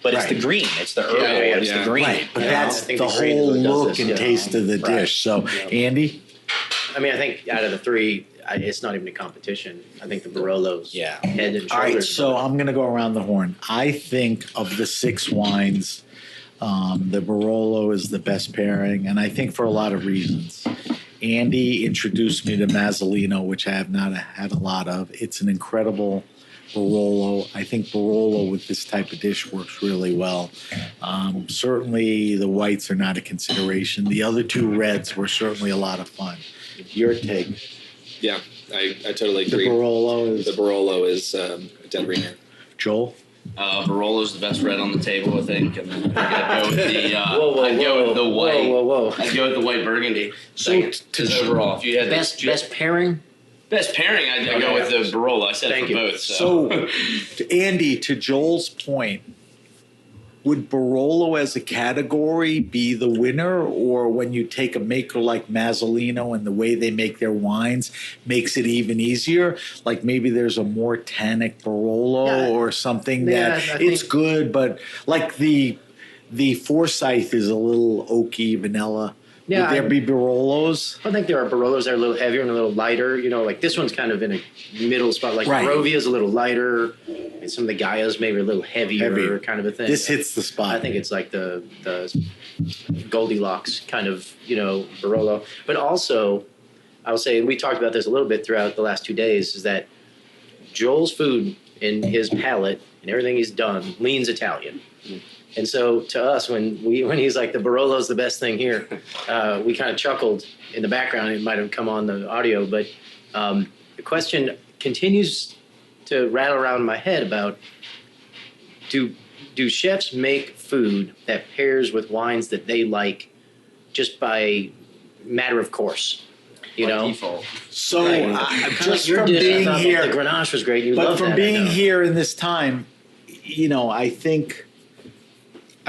E: But it's
H: Right.
E: the green, it's the herbal, it's the green.
H: Right, but
E: you know?
H: that's
F: I think
H: the
F: the green is
H: whole
F: what does
H: look
F: this,
H: and
F: yeah.
H: taste of the
E: Right.
H: dish. So, Andy,
F: I mean, I think out of the three, it's not even a competition. I think the Barolo's
E: Yeah.
F: head and shoulders.
H: all right. So I'm going to go around the horn. I think of the 6 wines, the Barolo is the best pairing, and I think for a lot of reasons. Andy introduced me to Mazzolino, which I have not had a lot of. It's an incredible Barolo. I think Barolo with this type of dish works really well. Certainly the whites are not a consideration. The other 2 reds were certainly a lot of fun. Your take.
G: Yeah, I totally
H: The
G: agree.
H: Barolo
G: The
H: is
G: Barolo is a dead ringer.
H: Joel.
I: Barolo's the best red on the table, I think, and then I'd go with the
F: I'd
I: go with the white.
F: Whoa.
I: I'd go with the white burgundy.
H: So
I: Because overall, if you had
F: Best pairing?
I: best pairing, I'd go with the Barolo. I said
F: Thank
I: it for
F: you.
I: both.
H: So, Andy, to Joel's point, would Barolo as a category be the winner, or when you take a maker like Mazzolino and the way they make their wines makes it even easier? Like maybe there's a more tannic Barolo or something that it's good, but like the Forsyth is a little oaky vanilla.
F: Yeah,
H: would there be Barolos?
F: I think there are Barolos that are a little heavier and a little lighter. Like this one's kind of in a middle spot. Like Barovia is a little lighter, and some of the Gaias maybe a little heavier kind of a thing.
H: This hits the spot.
F: I think it's like the Goldilocks kind of, Barolo. But also, I will say, and we talked about this a little bit throughout the last 2 days, is that Joel's food and his palate and everything he's done leans Italian. And so to us, when he's like, the Barolo's the best thing here, we kind of chuckled in the background. It might have come on the audio, but the question continues to rattle around in my head about, do chefs make food that pairs with wines that they like just by matter of course?
I: Default.
H: So just from being here,
F: the Grenache was great.
H: But from being here in this time,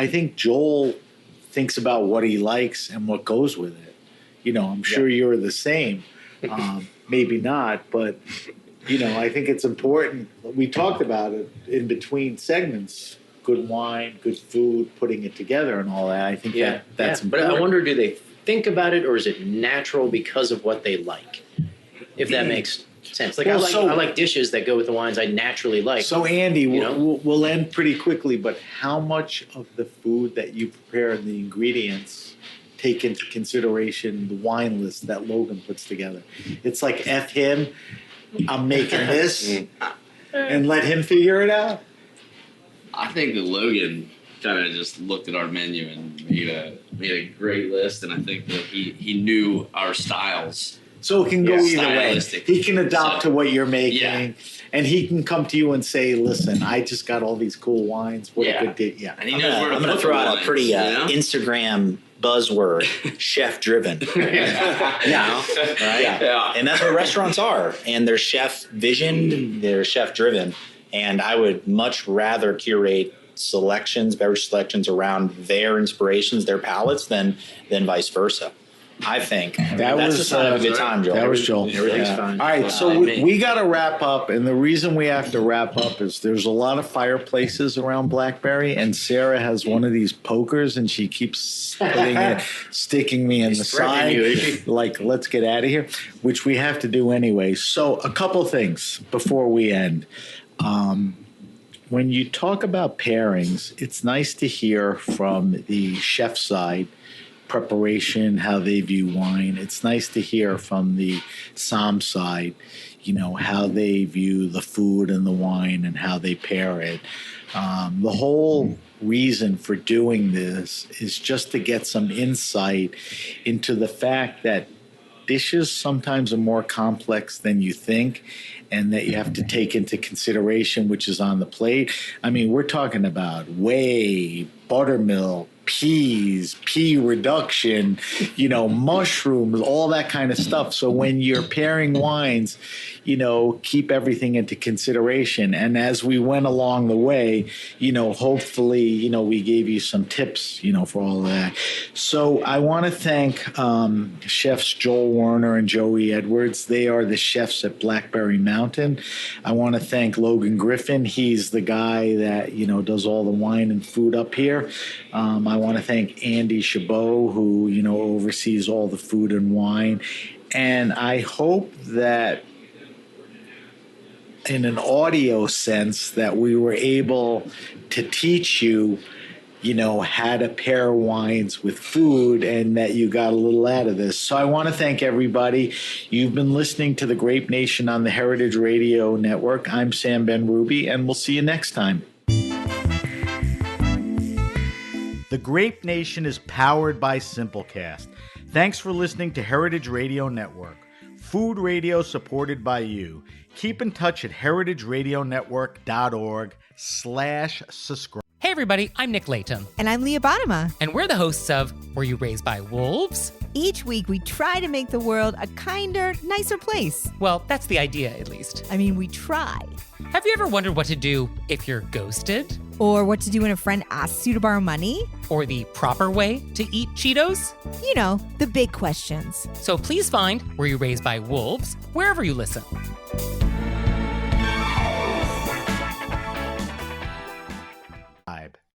H: I think Joel thinks about what he likes and what goes with it. I'm sure you're the same. Maybe not, but I think it's important. We talked about it in between segments. Good wine, good food, putting it together and all that. I think that's important.
F: But I wonder, do they think about it, or is it natural because of what they like? If that makes sense. Like I like dishes that go with the wines I naturally like.
H: So Andy, we'll end pretty quickly, but how much of the food that you prepare and the ingredients take into consideration the wine list that Logan puts together? It's like F him, I'm making this, and let him figure it out?
I: I think that Logan kind of just looked at our menu and made a great list, and I think that he knew our styles.
H: So it can go either way. He can adopt to what you're making, and he can come to you and say, "Listen, I just got all these cool wines. What a good day!" Yeah,
E: and I'm going to throw out a pretty Instagram buzzword: chef-driven. Right? Yeah, and that's what restaurants are, and they're chef-visioned, they're chef-driven, and I would much rather curate beverage selections around their inspirations, their palates, than vice versa. I think that's just a good time, Joel.
H: That was Joel.
F: Everything's fine.
H: All right, so we got to wrap up, and the reason we have to wrap up is there's a lot of fireplaces around Blackberry, and Sarah has one of these pokers, and she keeps sticking me in the side, like, let's get out of here, which we have to do anyway. So a couple things before we end. When you talk about pairings, it's nice to hear from the chef side, preparation, how they view wine. It's nice to hear from the som side, how they view the food and the wine and how they pair it. The whole reason for doing this is just to get some insight into the fact that dishes sometimes are more complex than you think, and that you have to take into consideration, which is on the plate. I mean, we're talking about whey, buttermilk, peas, pea reduction, mushrooms, all that kind of stuff. So when you're pairing wines, keep everything into consideration. And as we went along the way, hopefully, we gave you some tips, for all of that. So I want to thank chefs Joel Werner and Joey Edwards. They are the chefs at Blackberry Mountain. I want to thank Logan Griffin. He's the guy that, does all the wine and food up here. I want to thank Andy Chabot, who, oversees all the food and wine. And I hope that in an audio sense that we were able to teach you, how to pair wines with food, and that you got a little out of this. So I want to thank everybody. You've been listening to The Grape Nation on the Heritage Radio Network. I'm Sam Ben-Ruby, and we'll see you next time. The Grape Nation is powered by Simplecast. Thanks for listening to Heritage Radio Network. Food radio supported by you. Keep in touch at heritageradionetwork.org/subscribe.
K: Hey everybody, I'm Nick Latham.
L: And I'm Leah Bottima.
K: And we're the hosts of Were You Raised by Wolves?
L: Each week we try to make the world a kinder, nicer place.
K: Well, that's the idea, at least.
L: I mean, we try.
K: Have you ever wondered what to do if you're ghosted?
L: Or what to do when a friend asks you to borrow money?
K: Or the proper way to eat Cheetos?
L: You know, the big questions.
K: So please find Were You Raised by Wolves wherever you listen.